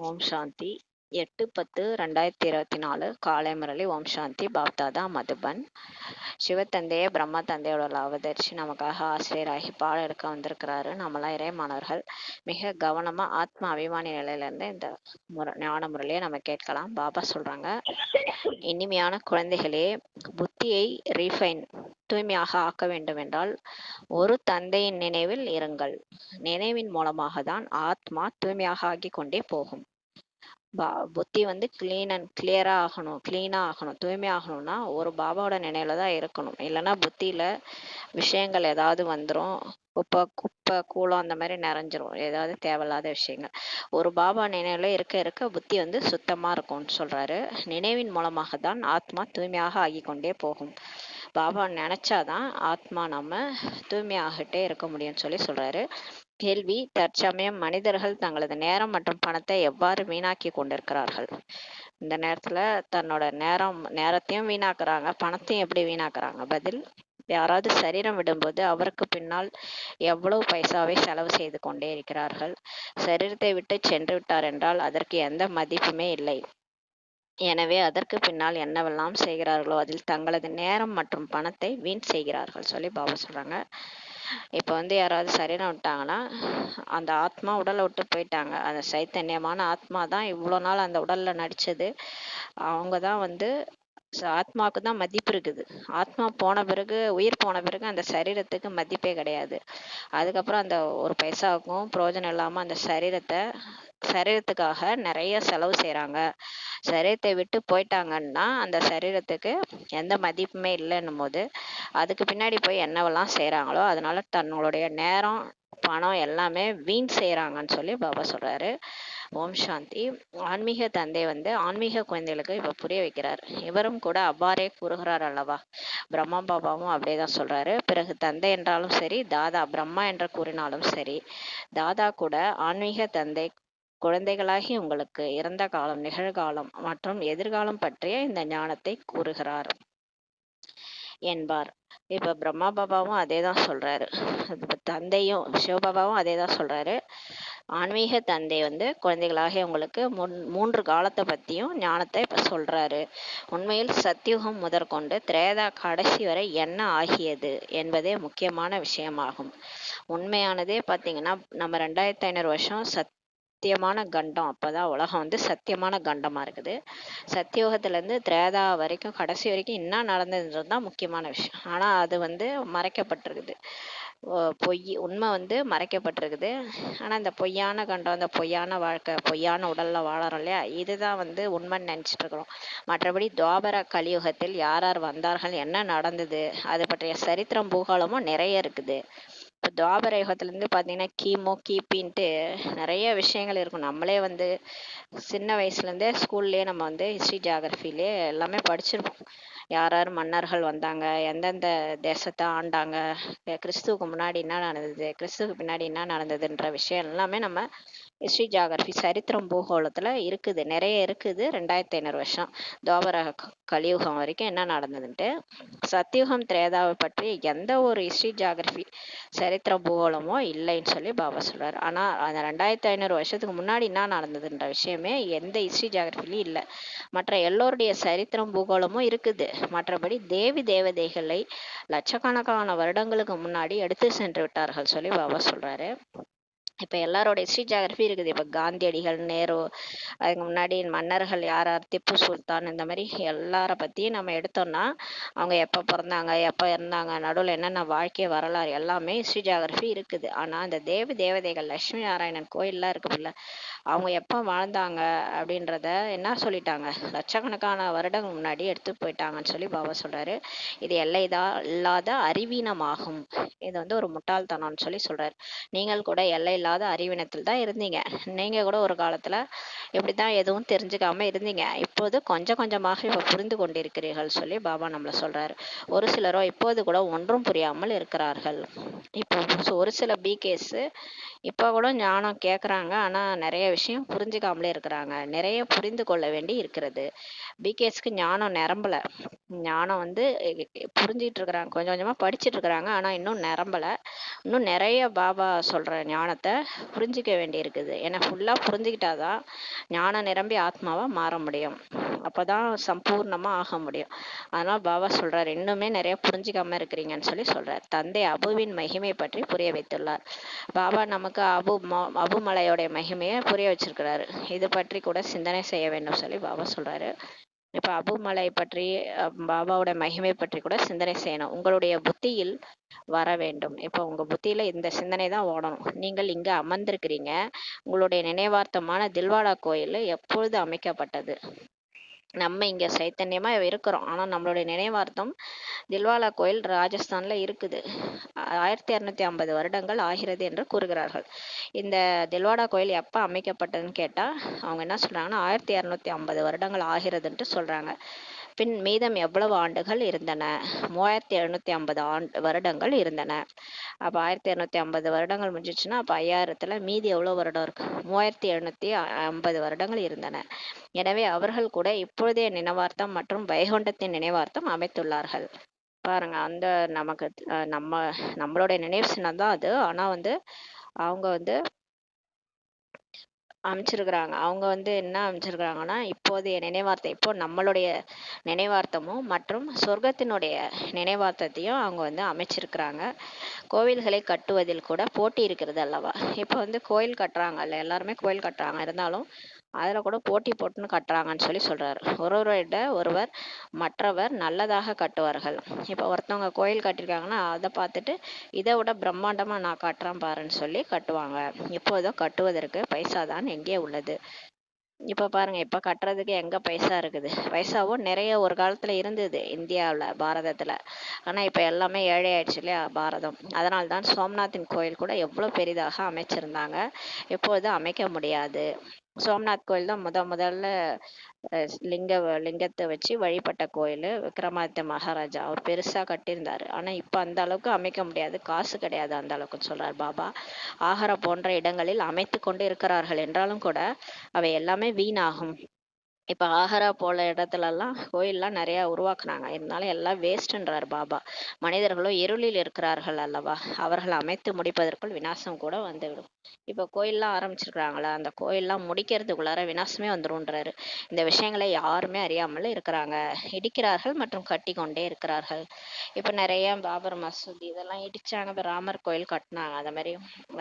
ஓம் சாந்தி. 8/10/2024 காலை முரளி. ஓம் சாந்தி. பாப்தாதா மதுபன். சிவத்தந்தையே பிரம்மா தந்தையோட அவதரிச்சு நமக்காக ஆசிரியராகி பாடம் எடுக்க வந்திருக்கிறாரு. நம்மளாம் இறைமானவர்கள் மிக கவனமா ஆத்ம அபிமானி நிலையிலேருந்து இந்த ஞான முரளியை நம்ம கேட்கலாம். பாபா சொல்றாங்க, இனிமையான குழந்தைகளே, புத்தியை ரீஃபைன் தூய்மையாக ஆக்க வேண்டும் என்றால் ஒரு தந்தையின் நினைவில் இருங்கள். நினைவின் மூலமாக தான் ஆத்மா தூய்மையாக ஆகி கொண்டே போகும். புத்தி வந்து கிளியரா ஆகணும், கிளீனா ஆகணும். தூய்மை ஆகணும்னா ஒரு பாபாவோட நினைவுல தான் இருக்கணும். இல்லைன்னா புத்தியில விஷயங்கள் ஏதாவது வந்துடும். குப்பை கூலம் அந்த மாதிரி நிறைஞ்சிரும், ஏதாவது தேவையில்லாத விஷயங்கள். ஒரு பாபா நினைவுல இருக்க இருக்க புத்தி வந்து சுத்தமா இருக்கும்னு சொல்றாரு. நினைவின் மூலமாக தான் ஆத்மா தூய்மையாக ஆகி கொண்டே போகும். பாபா நினைச்சாதான் ஆத்மா நம்ம தூய்மையாகிட்டே இருக்க முடியும்னு சொல்றாரு. கேள்வி: தற்சமயம் மனிதர்கள் தங்களது நேரம் மற்றும் பணத்தை எவ்வாறு வீணாக்கி கொண்டிருக்கிறார்கள்? இந்த நேரத்துல தன்னோட நேரத்தையும் வீணாக்குறாங்க, பணத்தையும் எப்படி வீணாக்குறாங்க? பதில்: யாராவது சரீரம் விடும்போது அவருக்கு பின்னால் எவ்வளவு பைசாவை செலவு செய்து கொண்டே இருக்கிறார்கள். சரீரத்தை விட்டு சென்று விட்டார் என்றால் அதற்கு எந்த மதிப்புமே இல்லை. எனவே அதற்கு பின்னால் என்னவெல்லாம் செய்கிறார்களோ அதில் தங்களது நேரம் மற்றும் பணத்தை வீண் செய்கிறார்கள் சொல்லி பாபா சொல்றாங்க. இப்போ வந்து யாராவது சரீரம் விட்டாங்கன்னா அந்த ஆத்மா உடலை விட்டு போயிட்டாங்க. அந்த சைத்தன்யமான ஆத்மா தான் இவ்வளோ நாள் அந்த உடல்ல நடிச்சது. அவங்க தான் வந்து ஆத்மாவுக்கு தான் மதிப்பு இருக்குது. ஆத்மா போன பிறகு, உயிர் போன பிறகு அந்த சரீரத்துக்கு மதிப்பே கிடையாது. அதுக்கப்புறம் அந்த ஒரு பைசாவுக்கும் பிரயோஜனம் இல்லாம அந்த சரீரத்துக்காக நிறைய செலவு செய்யறாங்க. சரீரத்தை விட்டு போயிட்டாங்கன்னா அந்த சரீரத்துக்கு எந்த மதிப்புமே இல்லைன்னும் போது அதுக்கு பின்னாடி போய் என்னவெல்லாம் செய்யறாங்களோ அதனால தன்னுடைய நேரம், பணம் எல்லாமே வீண் செய்யறாங்கன்னு சொல்லி பாபா சொல்றாரு. ஓம் சாந்தி. ஆன்மீக தந்தை வந்து ஆன்மீக குழந்தைகளுக்கு இப்ப புரிய வைக்கிறார். இவரும் கூட அவ்வாறே கூறுகிறார் அல்லவா? பிரம்மா பாபாவும் அப்படியேதான் சொல்றாரு. பிறகு தந்தை என்றாலும் சரி, தாதா பிரம்மா என்று கூறினாலும் சரி, தாதா கூட ஆன்மீக தந்தை குழந்தைகளாகி உங்களுக்கு இறந்த காலம், நிகழ்காலம் மற்றும் எதிர்காலம் பற்றிய இந்த ஞானத்தை கூறுகிறார் என்பார். இப்ப பிரம்மா பாபாவும் அதே தான் சொல்றாரு. தந்தையும் சிவபாபாவும் அதே தான் சொல்றாரு. ஆன்மீக தந்தை வந்து குழந்தைகளாக உங்களுக்கு 3 காலத்தை பத்தியும் ஞானத்தை இப்ப சொல்றாரு. உண்மையில் சத்தியுகம் முதற்கொண்டு திரேதா கடைசி வரை என்ன ஆகியது என்பதே முக்கியமான விஷயமாகும். உண்மையானதே பாத்தீங்கன்னா நம்ம 2500 வருஷம் சத்தியமான கண்டம். அப்பதான் உலகம் வந்து சத்தியமான கண்டமா இருக்குது. சத்தியோகத்துல இருந்து திரேதா வரைக்கும் கடைசி வரைக்கும் என்ன நடந்ததுன்றது தான் முக்கியமான விஷயம். ஆனா அது வந்து மறைக்கப்பட்டிருக்குது. உண்மை வந்து மறைக்கப்பட்டிருக்குது. ஆனா இந்த பொய்யான கண்டம், இந்த பொய்யான வாழ்க்கை, பொய்யான உடல்ல வாழறோம் இல்லையா, இதுதான் வந்து உண்மைன்னு நினைச்சிட்டு இருக்கிறோம். மற்றபடி துவாபர கலியுகத்தில் யார் யார் வந்தார்கள், என்ன நடந்தது, அது பற்றிய சரித்திரம் பூகோளமும் நிறைய இருக்குது. இப்போ துவாபர யுகத்துலேருந்து பார்த்தீங்கன்னா கிபின்ட்டு நிறைய விஷயங்கள் இருக்கும். நம்மளே வந்து சின்ன வயசுலேருந்தே ஸ்கூல்லேயே நம்ம வந்து ஹிஸ்ட்ரி ஜியாகிரஃபிலே எல்லாமே படிச்சிருப்போம். யார் யார் மன்னர்கள் வந்தாங்க, எந்தெந்த தேசத்தை ஆண்டாங்க, கிறிஸ்துவுக்கு முன்னாடி என்ன நடந்தது, கிறிஸ்துவுக்கு பின்னாடி என்ன நடந்ததுன்ற விஷயம் எல்லாமே நம்ம ஹிஸ்ட்ரி ஜியாகிரஃபி சரித்திரம் பூகோளத்தில் இருக்குது, நிறைய இருக்குது. 2500 வருஷம் துவாபர கலியுகம் வரைக்கும் என்ன நடந்ததுன்ட்டு. சத்தியுகம் திரேதாவை பற்றி எந்த ஒரு ஹிஸ்ட்ரி ஜியாகிரஃபி சரித்திர பூகோளமோ இல்லைன்னு சொல்லி பாபா சொல்றாரு. ஆனா அந்த 2500 வருஷத்துக்கு முன்னாடி என்ன நடந்ததுன்ற விஷயமே எந்த ஹிஸ்ட்ரி ஜியாகிரபிலையும் இல்லை. மற்ற எல்லோருடைய சரித்திரம் பூகோளமும் இருக்குது. மற்றபடி தேவி தேவதைகளை லட்சக்கணக்கான வருடங்களுக்கு முன்னாடி எடுத்து சென்று விட்டார்கள் சொல்லி பாபா சொல்றாரு. இப்போ எல்லாரோட ஹிஸ்ட்ரி ஜியாகிரபி இருக்குது. இப்போ காந்தியடிகள், நேரு, அதுக்கு முன்னாடி மன்னர்கள் யார் யார், திப்பு சுல்தான், இந்த மாதிரி எல்லார பற்றியும் நம்ம எடுத்தோம்னா அவங்க எப்போ பிறந்தாங்க, எப்போ இறந்தாங்க, நடுவில் என்னென்ன வாழ்க்கை வரலாறு எல்லாமே ஹிஸ்ட்ரி ஜியாகிரபி இருக்குது. ஆனால் அந்த தேவதைகள், லட்சுமி நாராயணன் கோயிலெலாம் இருக்குதுல்ல, அவங்க எப்போ வாழ்ந்தாங்க அப்படின்றத என்ன சொல்லிட்டாங்க, லட்சக்கணக்கான வருடங்கள் முன்னாடி எடுத்து போயிட்டாங்கன்னு சொல்லி பாபா சொல்கிறாரு. இது இல்லாத அறிவீனமாகும். இது வந்து ஒரு முட்டாள்தனம்னு சொல்லி சொல்கிறார். நீங்கள் கூட எல்லை இல்லாத அறிவீனத்தில் தான் இருந்தீங்க. நீங்கள் கூட ஒரு காலத்தில் இப்படி தான் எதுவும் தெரிஞ்சுக்காம இருந்தீங்க. இப்போது கொஞ்சம் கொஞ்சமாக இப்போ புரிந்து கொண்டிருக்கிறீர்கள் சொல்லி பாபா நம்மளை சொல்கிறாரு. ஒரு சிலரோ இப்போது கூட ஒன்றும் புரியாமல் இருக்கிறார்கள். இப்போ ஒரு சில பிகேஸு இப்போ கூட ஞானம் கேட்குறாங்க, ஆனால் நிறைய விஷயம் புரிஞ்சுக்காமலே இருக்கிறாங்க. நிறைய புரிந்து கொள்ள வேண்டி இருக்கிறது. பிகேஸ்க்கு ஞானம் நிரம்பலை. ஞானம் வந்து புரிஞ்சிட்டு இருக்கிறாங்க, கொஞ்சம் கொஞ்சமாக படிச்சுட்டு இருக்கிறாங்க, ஆனால் இன்னும் நிரம்பலை. இன்னும் நிறைய பாபா சொல்கிற ஞானத்தை புரிஞ்சிக்க வேண்டி இருக்குது. ஏன்னா ஃபுல்லாக புரிஞ்சுக்கிட்டாதான் ஞானம் நிரம்பி ஆத்மாவாக மாற முடியும். அப்போதான் சம்பூர்ணமாக ஆக முடியும். அதனால் பாபா சொல்கிறார், இன்னுமே நிறைய புரிஞ்சிக்காம இருக்கிறீங்கன்னு சொல்லி சொல்கிறார். தந்தை அபுவின் மகிமை பற்றி புரிய வைத்துள்ளார். பாபா நமக்கு அபுமலையோடைய மகிமையை புரிய வச்சிருக்கிறாரு. இது பற்றி கூட சிந்தனை செய்ய வேண்டும் சொல்லி பாபா சொல்கிறாரு. இப்போ அபுமலை பற்றி பாபாவோட மகிமை பற்றி கூட சிந்தனை செய்யணும். உங்களுடைய புத்தியில் வர வேண்டும். இப்போ உங்க புத்தியில இந்த சிந்தனை தான் ஓடணும். நீங்கள் இங்க அமர்ந்திருக்கிறீங்க. உங்களுடைய நினைவார்த்தமான தில்வாடா கோயில் எப்பொழுது அமைக்கப்பட்டது? நம்ம இங்க சைத்தன்யமா இருக்கிறோம். ஆனா நம்மளுடைய நினைவார்த்தம் தில்வாலா கோயில் ராஜஸ்தான்ல இருக்குது. 1250 வருடங்கள் ஆகிறது என்று கூறுகிறார்கள். இந்த தில்வாடா கோயில் எப்ப அமைக்கப்பட்டதுன்னு கேட்டா அவங்க என்ன சொல்றாங்கன்னா 1250 வருடங்கள் ஆகிறதுன்ட்டு சொல்றாங்க. பின் மீதம் எவ்வளவு ஆண்டுகள் இருந்தன? 3750 வருடங்கள் இருந்தன. அப்போ 1750 வருடங்கள் முடிஞ்சிச்சுன்னா அப்போ 5000த்துல மீதி எவ்வளோ வருடம் இருக்கு? 3750 வருடங்கள் இருந்தன. எனவே அவர்கள் கூட இப்பொழுதைய நினைவார்த்தம் மற்றும் வைகுண்டத்தின் நினைவார்த்தம் அமைத்துள்ளார்கள். பாருங்க, அந்த நமக்கு நம்மளுடைய நினைவு சின்னம் தான் அது. ஆனா அவங்க அமைச்சிருக்கிறாங்க. அவங்க என்ன அமைச்சிருக்கிறாங்கன்னா இப்போதைய நினைவார்த்தம், இப்போ நம்மளுடைய நினைவார்த்தமும் மற்றும் சொர்க்கத்தினுடைய நினைவார்த்தத்தையும் அவங்க அமைச்சிருக்கிறாங்க. கோவில்களை கட்டுவதில் கூட போட்டி இருக்கிறது அல்லவா? இப்போ கோயில் கட்டுறாங்கல்ல, எல்லாருமே கோயில் கட்டுறாங்க. இருந்தாலும் அதில் கூட போட்டி போட்டுன்னு கட்டுறாங்கன்னு சொல்லி சொல்கிறாரு. ஒருவரை ஒருவர் மற்றவர் நல்லதாக கட்டுவார்கள். இப்போ ஒருத்தவங்க கோயில் கட்டியிருக்காங்கன்னா அதை பார்த்துட்டு இதை விட பிரம்மாண்டமாக நான் கட்டுறேன் பாருன்னு சொல்லி கட்டுவாங்க. இப்போதோ கட்டுவதற்கு பைசா தான் எங்கே உள்ளது? இப்போ பாருங்க, இப்போ கட்டுறதுக்கு எங்கே பைசா இருக்குது? பைசாவும் நிறைய ஒரு காலத்தில் இருந்தது இந்தியாவில், பாரதத்தில். ஆனால் இப்போ எல்லாமே ஏழை ஆயிடுச்சு இல்லையா பாரதம். அதனால தான் சோம்நாத்தின் கோயில் கூட எவ்வளோ பெரிதாக அமைச்சிருந்தாங்க, இப்போது அமைக்க முடியாது. சோம்நாத் கோயில் தான் முதல்ல லிங்கத்தை வச்சு வழிபட்ட கோயில். விக்ரமாதித்ய மகாராஜா அவர் பெருசா கட்டியிருந்தாரு. ஆனா இப்ப அந்த அளவுக்கு அமைக்க முடியாது, காசு கிடையாது அந்த அளவுக்கு சொல்றார் பாபா. ஆகார போன்ற இடங்களில் அமைத்து கொண்டு இருக்கிறார்கள் என்றாலும் கூட அவை எல்லாமே வீணாகும். இப்ப ஆஹரா போல இடத்துலலாம் கோயில்லாம் நிறைய உருவாக்குனாங்க. இருந்தாலும் எல்லாம் வேஸ்ட்ன்றார் பாபா. மனிதர்களோ இருளில் இருக்கிறார்கள் அல்லவா, அவர்கள் அமைத்து முடிப்பதற்குள் விநாசம் கூட வந்துவிடும். இப்போ கோயில்லாம் ஆரம்பிச்சிருக்கிறாங்களா, அந்த கோயில்லாம் முடிக்கிறதுக்குள்ளார விநாசமே வந்துரும்ன்றாரு. இந்த விஷயங்களை யாருமே அறியாமல் இருக்கிறாங்க. இடிக்கிறார்கள் மற்றும் கட்டி கொண்டே இருக்கிறார்கள். இப்போ நிறைய பாபர் மசூதி இதெல்லாம் இடிச்சாங்க. இப்போ ராமர் கோயில் கட்டினாங்க. அந்த மாதிரி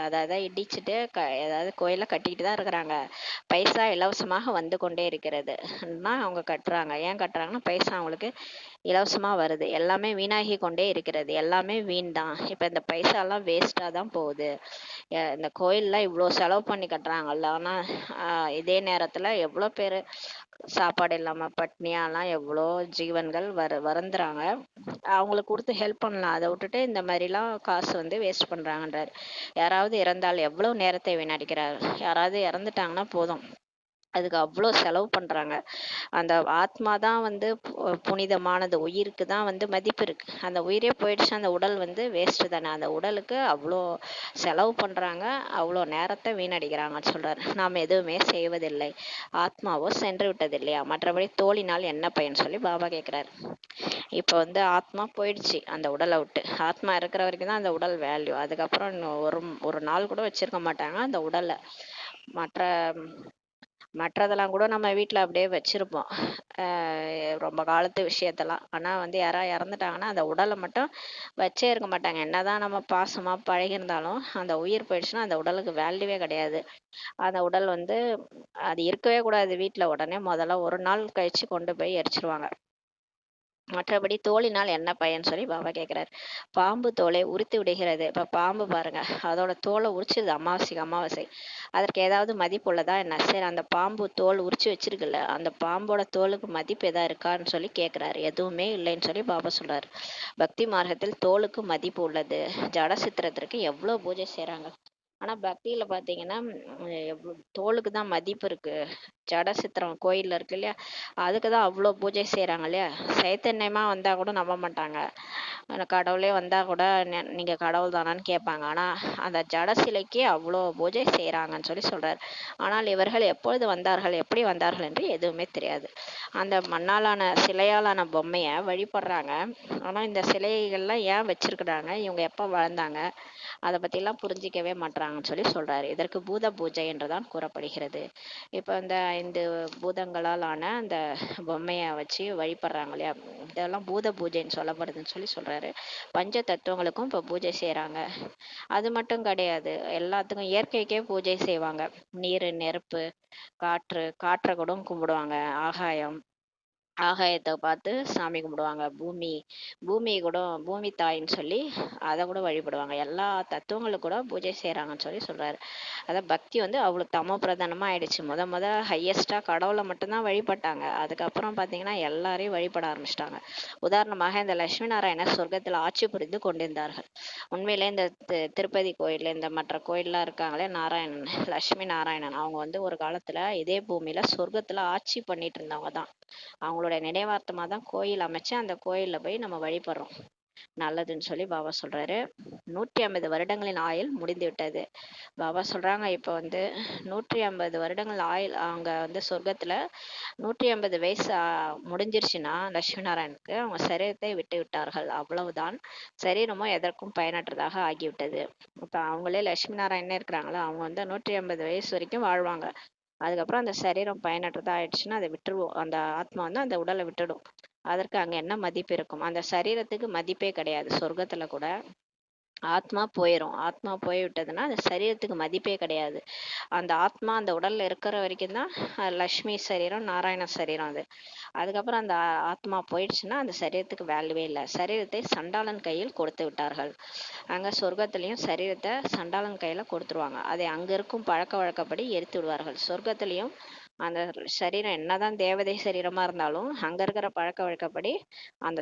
அதாவது இடிச்சுட்டு ஏதாவது கோயிலை கட்டிக்கிட்டு தான் இருக்கிறாங்க. பைசா இலவசமாக வந்து கொண்டே இருக்கிறது. அவங்க கட்டுறாங்க. ஏன் கட்டுறாங்கன்னா பைசா அவங்களுக்கு இலவசமா வருது. எல்லாமே வீணாகி கொண்டே இருக்கிறது. எல்லாமே வீண் தான். இப்ப இந்த பைசா எல்லாம் வேஸ்டா தான் போகுது. இந்த கோயில்லாம் இவ்வளோ செலவு பண்ணி கட்டுறாங்கல்ல, ஆனா இதே நேரத்துல எவ்வளோ பேர் சாப்பாடு இல்லாம பட்னியாலாம் எவ்வளோ ஜீவன்கள் வருந்துறாங்க. அவங்களுக்கு கொடுத்து ஹெல்ப் பண்ணலாம். அதை விட்டுட்டு இந்த மாதிரிலாம் காசு வேஸ்ட் பண்றாங்கன்றாரு. யாராவது இறந்தால் எவ்வளவு நேரத்தை வீணடிக்கிறாரு. யாராவது இறந்துட்டாங்கன்னா போதும், அதுக்கு அவ்வளோ செலவு பண்றாங்க. அந்த ஆத்மா தான் புனிதமானது. உயிருக்கு தான் மதிப்பு இருக்கு. அந்த உயிரே போயிடுச்சு, அந்த உடல் வேஸ்ட் தானே. அந்த உடலுக்கு அவ்வளோ செலவு பண்றாங்க, அவ்வளோ நேரத்தை வீணடிக்கிறாங்கன்னு சொல்றாரு. நாம் எதுவுமே செய்வதில்லை, ஆத்மாவோ சென்று விட்டது இல்லையா, மற்றபடி தோழினால் என்ன பயன் சொல்லி பாபா கேட்கிறாரு. இப்போ ஆத்மா போயிடுச்சு அந்த உடலை விட்டு. ஆத்மா இருக்கிற வரைக்கும் தான் அந்த உடல் வேல்யூ. அதுக்கப்புறம் ஒரு நாள் கூட வச்சிருக்க மாட்டாங்க அந்த உடலை. மற்றதெல்லாம் கூட நம்ம வீட்டில் அப்படியே வச்சிருப்போம், ரொம்ப காலத்து விஷயத்தெல்லாம். ஆனால் யாராவது இறந்துட்டாங்கன்னா அந்த உடலை மட்டும் வச்சே இருக்க மாட்டாங்க. என்னதான் நம்ம பாசமாக பழகியிருந்தாலும் அந்த உயிர் போயிடுச்சுன்னா அந்த உடலுக்கு வேல்யூவே கிடையாது. அந்த உடல் அது இருக்கவே கூடாது வீட்டில். உடனே முதல்ல ஒரு நாள் கழிச்சு கொண்டு போய் எரிச்சிருவாங்க. மற்றபடி தோலினால் என்ன பயன் சொல்லி பாபா கேட்கிறாரு. பாம்பு தோலை உரித்து விடுகிறது. இப்ப பாம்பு பாருங்க, அதோட தோலை உரிச்சிருது அமாவாசை. அதற்கு ஏதாவது மதிப்பு உள்ளதா என்ன? சரி, அந்த பாம்பு தோல் உரிச்சு வச்சிருக்குல்ல, அந்த பாம்போட தோலுக்கு மதிப்பு எதா இருக்கான்னு சொல்லி கேட்கிறாரு. எதுவுமே இல்லைன்னு சொல்லி பாபா சொல்றாரு. பக்தி மார்க்கத்தில் தோலுக்கு மதிப்பு உள்ளது. ஜட சித்திரத்திற்கு எவ்வளவு பூஜை செய்யறாங்க. ஆனா பக்தியில பாத்தீங்கன்னா தோலுக்கு தான் மதிப்பு இருக்கு. ஜட சித்திரம் கோயில்ல இருக்கு இல்லையா, அதுக்குதான் அவ்வளோ பூஜை செய்யறாங்க இல்லையா. சைத்தன்யமா வந்தா கூட நம்ப மாட்டாங்க. கடவுளே வந்தா கூட நீங்க கடவுள் தானான்னு கேட்பாங்க. ஆனா அந்த ஜட சிலைக்கு அவ்வளோ பூஜை செய்யறாங்கன்னு சொல்லி சொல்றாரு. ஆனால் இவர்கள் எப்பொழுது வந்தார்கள், எப்படி வந்தார்கள் என்று எதுவுமே தெரியாது. அந்த மண்ணாலான சிலையாலான பொம்மைய வழிபடுறாங்க. ஆனா இந்த சிலைகள்லாம் ஏன் வச்சிருக்கிறாங்க, இவங்க எப்ப வளர்ந்தாங்க, அதை பற்றிலாம் புரிஞ்சிக்கவே மாட்றாங்கன்னு சொல்லி சொல்கிறாரு. இதற்கு பூத பூஜை என்றுதான் கூறப்படுகிறது. இப்போ இந்த 5 பூதங்களால் ஆன அந்த பொம்மையை வச்சு வழிபடுறாங்க இல்லையா, இதெல்லாம் பூத பூஜைன்னு சொல்லப்படுதுன்னு சொல்லி சொல்கிறாரு. பஞ்ச தத்துவங்களுக்கும் இப்போ பூஜை செய்கிறாங்க. அது மட்டும் கிடையாது, எல்லாத்துக்கும் இயற்கைக்கே பூஜை செய்வாங்க. நீர், நெருப்பு, காற்றை கூட கும்பிடுவாங்க. ஆகாயம், ஆகாயத்தை பார்த்து சாமி கும்பிடுவாங்க. பூமி கூட பூமி தாயின்னு சொல்லி அதை கூட வழிபடுவாங்க. எல்லா தத்துவங்களுக்கு கூட பூஜை செய்கிறாங்கன்னு சொல்லி சொல்கிறாரு. அதான் பக்தி வந்து அவ்வளோ தமோ பிரதானமாக ஆயிடுச்சு. முத ஹையஸ்டாக கடவுளை மட்டும்தான் வழிபட்டாங்க. அதுக்கப்புறம் பார்த்தீங்கன்னா எல்லாரையும் வழிபட ஆரம்பிச்சிட்டாங்க. உதாரணமாக இந்த லட்சுமி நாராயணர் சொர்க்கத்தில் ஆட்சி புரிந்து கொண்டிருந்தார்கள். உண்மையிலே இந்த திருப்பதி கோயில், இந்த மற்ற கோயில்லாம் இருக்காங்களே, நாராயணன், லட்சுமி நாராயணன், அவங்க வந்து ஒரு காலத்தில் இதே பூமியில் சொர்க்கத்தில் ஆட்சி பண்ணிட்டு இருந்தவங்க தான். அவங்களோட நினைவார்த்தமாக தான் கோயில் அமைச்சு அந்த கோயிலில் போய் நம்ம வழிபடுறோம். நல்லதுன்னு சொல்லி பாபா சொல்றாரு. 150 வருடங்களின் ஆயுள் முடிந்து விட்டது. பாபா சொல்றாங்க, இப்போ வந்து 150 வருடங்கள் ஆயுள், அவங்க வந்து சொர்க்கத்துல 150 வயசு முடிஞ்சிருச்சுன்னா லட்சுமி நாராயணுக்கு அவங்க சரீரத்தை விட்டு விட்டார்கள். அவ்வளவுதான். சரீரமும் எதற்கும் பயனற்றதாக ஆகிவிட்டது. இப்போ அவங்களே லட்சுமி நாராயணனே இருக்கிறாங்களா, அவங்க வந்து 150 வயசு வரைக்கும் வாழ்வாங்க. அதுக்கப்புறம் அந்த சரீரம் பயனற்றதா ஆயிடுச்சுன்னா அதை விட்டுருவோம். அந்த ஆத்மா வந்து அந்த உடலை விட்டுடும். அதற்கு அங்க என்ன மதிப்பு இருக்கும்? அந்த சரீரத்துக்கு மதிப்பே கிடையாது. சொர்க்கத்துல கூட ஆத்மா போயிடும். ஆத்மா போய்விட்டதுன்னா அந்த சரீரத்துக்கு மதிப்பே கிடையாது. அந்த ஆத்மா அந்த உடல்ல இருக்கிற வரைக்கும் தான் லக்ஷ்மி சரீரம், நாராயண சரீரம் அது. அதுக்கப்புறம் அந்த ஆத்மா போயிடுச்சுன்னா அந்த சரீரத்துக்கு வேல்யூவே இல்லை. சரீரத்தை சண்டாளன் கையில் கொடுத்து விட்டார்கள். அங்க சொர்க்கத்திலையும் சரீரத்தை சண்டாளன் கையில கொடுத்துருவாங்க. அதை அங்க இருக்கும் பழக்க வழக்கப்படி எரித்து விடுவார்கள். சொர்க்கத்திலையும் அந்த சரீரம் என்னதான் தேவதை சரீரமா இருந்தாலும் அங்க இருக்கிற பழக்க வழக்கப்படி அந்த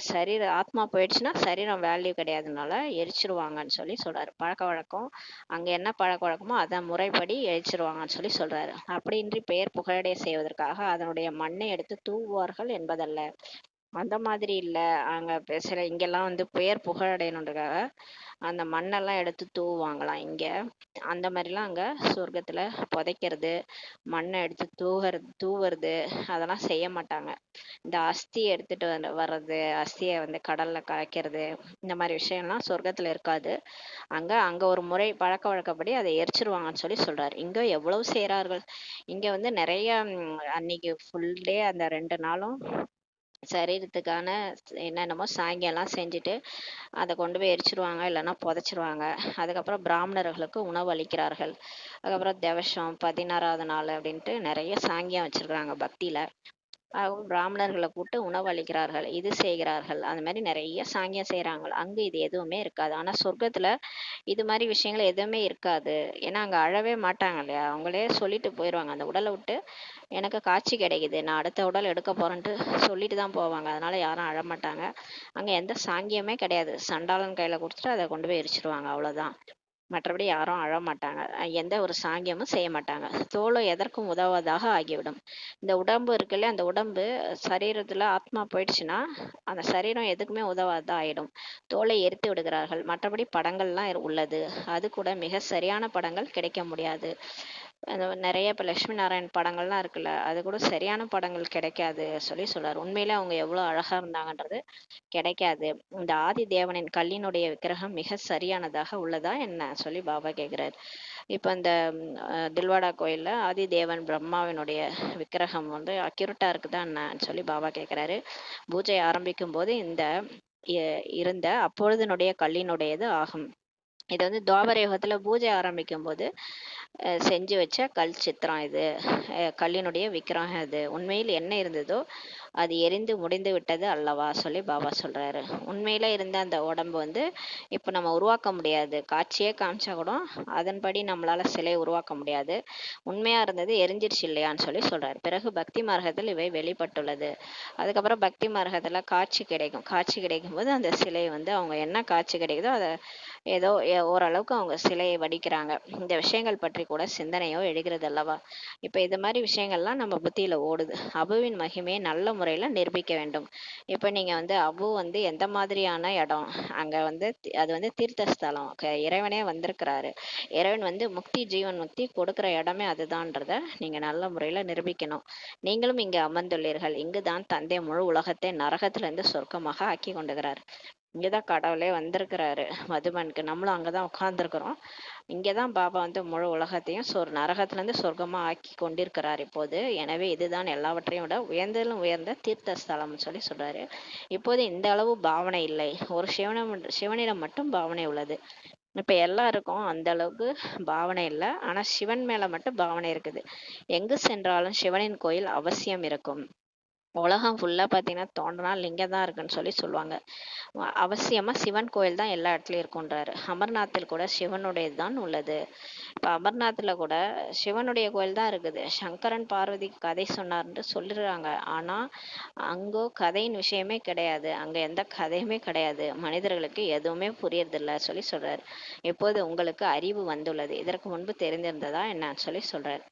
ஆத்மா போயிடுச்சுன்னா சரீரம் வேல்யூ கிடையாதுனால எரிச்சிருவாங்கன்னு சொல்லி சொல்றாரு. பழக்க வழக்கம் அங்க என்ன பழக்க வழக்கமோ அதான் முறைப்படி எரிச்சிருவாங்கன்னு சொல்லி சொல்றாரு. அப்படின்றி பெயர் புகழடைய செய்வதற்காக அதனுடைய மண்ணை எடுத்து தூவுவார்கள் என்பதல்ல. அந்த மாதிரி இல்ல. அங்க சில இங்கெல்லாம் வந்து பெயர் புகழடையணுன்றதுக்காக அந்த மண்ணெல்லாம் எடுத்து தூவுவாங்களாம் இங்க. அந்த மாதிரிலாம் அங்க சொர்க்கத்துல புதைக்கிறது, மண்ணை எடுத்து தூவுறது அதெல்லாம் செய்ய மாட்டாங்க. இந்த அஸ்தி எடுத்துட்டு வர்றது, அஸ்தியை வந்து கடல்ல கரைக்கிறது, இந்த மாதிரி விஷயம்லாம் சொர்க்கத்துல இருக்காது. அங்க ஒரு முறை பழக்க வழக்கப்படி அதை எரிச்சிருவாங்கன்னு சொல்லி சொல்றாரு. இங்க எவ்வளவு செய்றார்கள். இங்க வந்து நிறைய அன்னைக்கு ஃபுல் டே அந்த 2 நாளும் சரீரத்துக்கான என்னென்னமோ சாங்கியெல்லாம் செஞ்சுட்டு அதை கொண்டு போய் எரிச்சிருவாங்க, இல்லைன்னா புதைச்சிருவாங்க. அதுக்கப்புறம் பிராமணர்களுக்கு உணவு அளிக்கிறார்கள். அதுக்கப்புறம் திவசம் 16வது நாள் அப்படின்ட்டு நிறைய சாங்கியம் வச்சிருக்கிறாங்க பக்தியில. அவங்க பிராமணர்களை கூப்பிட்டு உணவு அளிக்கிறார்கள், இது செய்கிறார்கள். அந்த மாதிரி நிறைய சாங்கியம் செய்கிறாங்க. அங்கே இது எதுவுமே இருக்காது. ஆனால் சொர்க்கத்தில் இது மாதிரி விஷயங்கள் எதுவுமே இருக்காது. ஏன்னா அங்கே அழவே மாட்டாங்க இல்லையா, அவங்களே சொல்லிட்டு போயிடுவாங்க. அந்த உடலை விட்டு எனக்கு காட்சி கிடைக்குது, நான் அடுத்த உடல் எடுக்க போறேன்ட்டு சொல்லிட்டு தான் போவாங்க. அதனால யாரும் அழமாட்டாங்க. அங்கே எந்த சாங்கியமே கிடையாது. சண்டாளன் கையில் கொடுத்துட்டு அதை கொண்டு போய் எரிச்சிருவாங்க, அவ்வளோதான். மற்றபடி யாரும் அழமாட்டாங்க. எந்த ஒரு சாங்கியமும் செய்ய மாட்டாங்க. தோலும் எதற்கும் உதவாதாக ஆகிவிடும். இந்த உடம்பு இருக்குல்ல, அந்த உடம்பு சரீரத்துல ஆத்மா போயிடுச்சுன்னா அந்த சரீரம் எதுக்குமே உதவாததா ஆயிடும். தோலை எரித்து விடுகிறார்கள். மற்றபடி படங்கள்லாம் உள்ளது. அது கூட மிக சரியான படங்கள் கிடைக்க முடியாது. நிறைய இப்போ லட்சுமி நாராயண் படங்கள்லாம் இருக்குல்ல, அது கூட சரியான படங்கள் கிடைக்காது சொல்லி சொல்றாரு. உண்மையிலே அவங்க எவ்வளோ அழகா இருந்தாங்கன்றது கிடைக்காது. இந்த ஆதி தேவனின் கல்லினுடைய விக்கிரகம் மிக சரியானதாக உள்ளதா என்ன சொல்லி பாபா கேட்குறாரு. இப்போ இந்த தில்வாடா கோயில்ல ஆதி தேவன் பிரம்மாவினுடைய விக்கிரகம் வந்து அக்யூரட்டா இருக்குதா என்னன்னு சொல்லி பாபா கேட்குறாரு. பூஜை ஆரம்பிக்கும் போது இந்த இருந்த அப்பொழுதுனுடைய கல்லினுடையது ஆகும். இது வந்து துவாபர யுகத்துல பூஜை ஆரம்பிக்கும் போது செஞ்சு வச்ச கல் சித்திரம். இது கல்லினுடைய விக்கிரகம். இது உண்மையில் என்ன இருந்ததோ அது எரிந்து முடிந்து விட்டது அல்லவா சொல்லி பாபா சொல்றாரு. உண்மையில இருந்த அந்த உடம்பு வந்து இப்போ நம்ம உருவாக்க முடியாது. காட்சியே காமிச்சா கூட அதன்படி நம்மளால சிலை உருவாக்க முடியாது. உண்மையா இருந்தது எரிஞ்சிருச்சு இல்லையான்னு சொல்லி சொல்றாரு. பிறகு பக்தி மார்க்கத்தில் இவை வெளிப்பட்டுள்ளது. அதுக்கப்புறம் பக்தி மார்க்கத்துல காட்சி கிடைக்கும். காட்சி கிடைக்கும் போது அந்த சிலை வந்து அவங்க என்ன காட்சி கிடைக்குதோ அதை ஏதோ ஓரளவுக்கு அவங்க சிலையை வடிக்கிறாங்க. இந்த விஷயங்கள் பற்றி கூட சிந்தனையோ எழுகிறது அல்லவா. இப்ப இது மாதிரி விஷயங்கள்லாம் நம்ம புத்தியில ஓடுது. அபுவின் மகிமையை நல்ல முறையில நிரூபிக்க வேண்டும். இப்ப நீங்க வந்து அபு வந்து எந்த மாதிரியான இடம், அங்க வந்து அது வந்து தீர்த்த ஸ்தலம், இறைவனே வந்திருக்கிறாரு. இறைவன் வந்து முக்தி, ஜீவன் முக்தி கொடுக்கிற இடமே அதுதான்றத நீங்க நல்ல முறையில நிரூபிக்கணும். நீங்களும் இங்கு அமர்ந்துள்ளீர்கள். இங்குதான் தந்தை முழு உலகத்தை நரகத்திலிருந்து சொர்க்கமாக ஆக்கி கொண்டுகிறார். இங்கதான் கடவுளே வந்திருக்கிறாரு மதுபனுக்கு. நம்மளும் அங்கதான் உட்கார்ந்துருக்கிறோம். இங்கதான் பாபா வந்து முழு உலகத்தையும் நரகத்துல இருந்து சொர்க்கமா ஆக்கி கொண்டிருக்கிறார் இப்போது. எனவே இதுதான் எல்லாவற்றையும் விட உயர்ந்ததிலும் உயர்ந்த தீர்த்த ஸ்தலம்னு சொல்றாரு. இப்போது இந்த அளவு பாவனை இல்லை, ஒரு சிவனிடம் மட்டும் பாவனை உள்ளது. இப்ப எல்லாருக்கும் அந்த அளவுக்கு பாவனை இல்லை, ஆனா சிவன் மேல மட்டும் பாவனை இருக்குது. எங்கு சென்றாலும் சிவனின் கோயில் அவசியம் இருக்கும். உலகம் ஃபுல்லா பாத்தீங்கன்னா தோண்டினா லிங்கம் தான் இருக்குன்னு சொல்லுவாங்க. அவசியமா சிவன் கோயில் தான் எல்லா இடத்துலயும் இருக்குன்றாரு. அமர்நாத்தில் கூட சிவனுடையது தான் உள்ளது. இப்ப அமர்நாத்ல கூட சிவனுடைய கோயில் தான் இருக்குது. சங்கரன் பார்வதி கதை சொன்னார்ன்ட்டு சொல்லிடுறாங்க. ஆனா அங்கோ கதையின் விஷயமே கிடையாது, அங்க எந்த கதையுமே கிடையாது, மனிதர்களுக்கு எதுவுமே புரியறதில்ல சொல்றாரு. இப்போது உங்களுக்கு அறிவு வந்துள்ளது, இதற்கு முன்பு தெரிந்திருந்ததா என்னன்னு சொல்றாரு.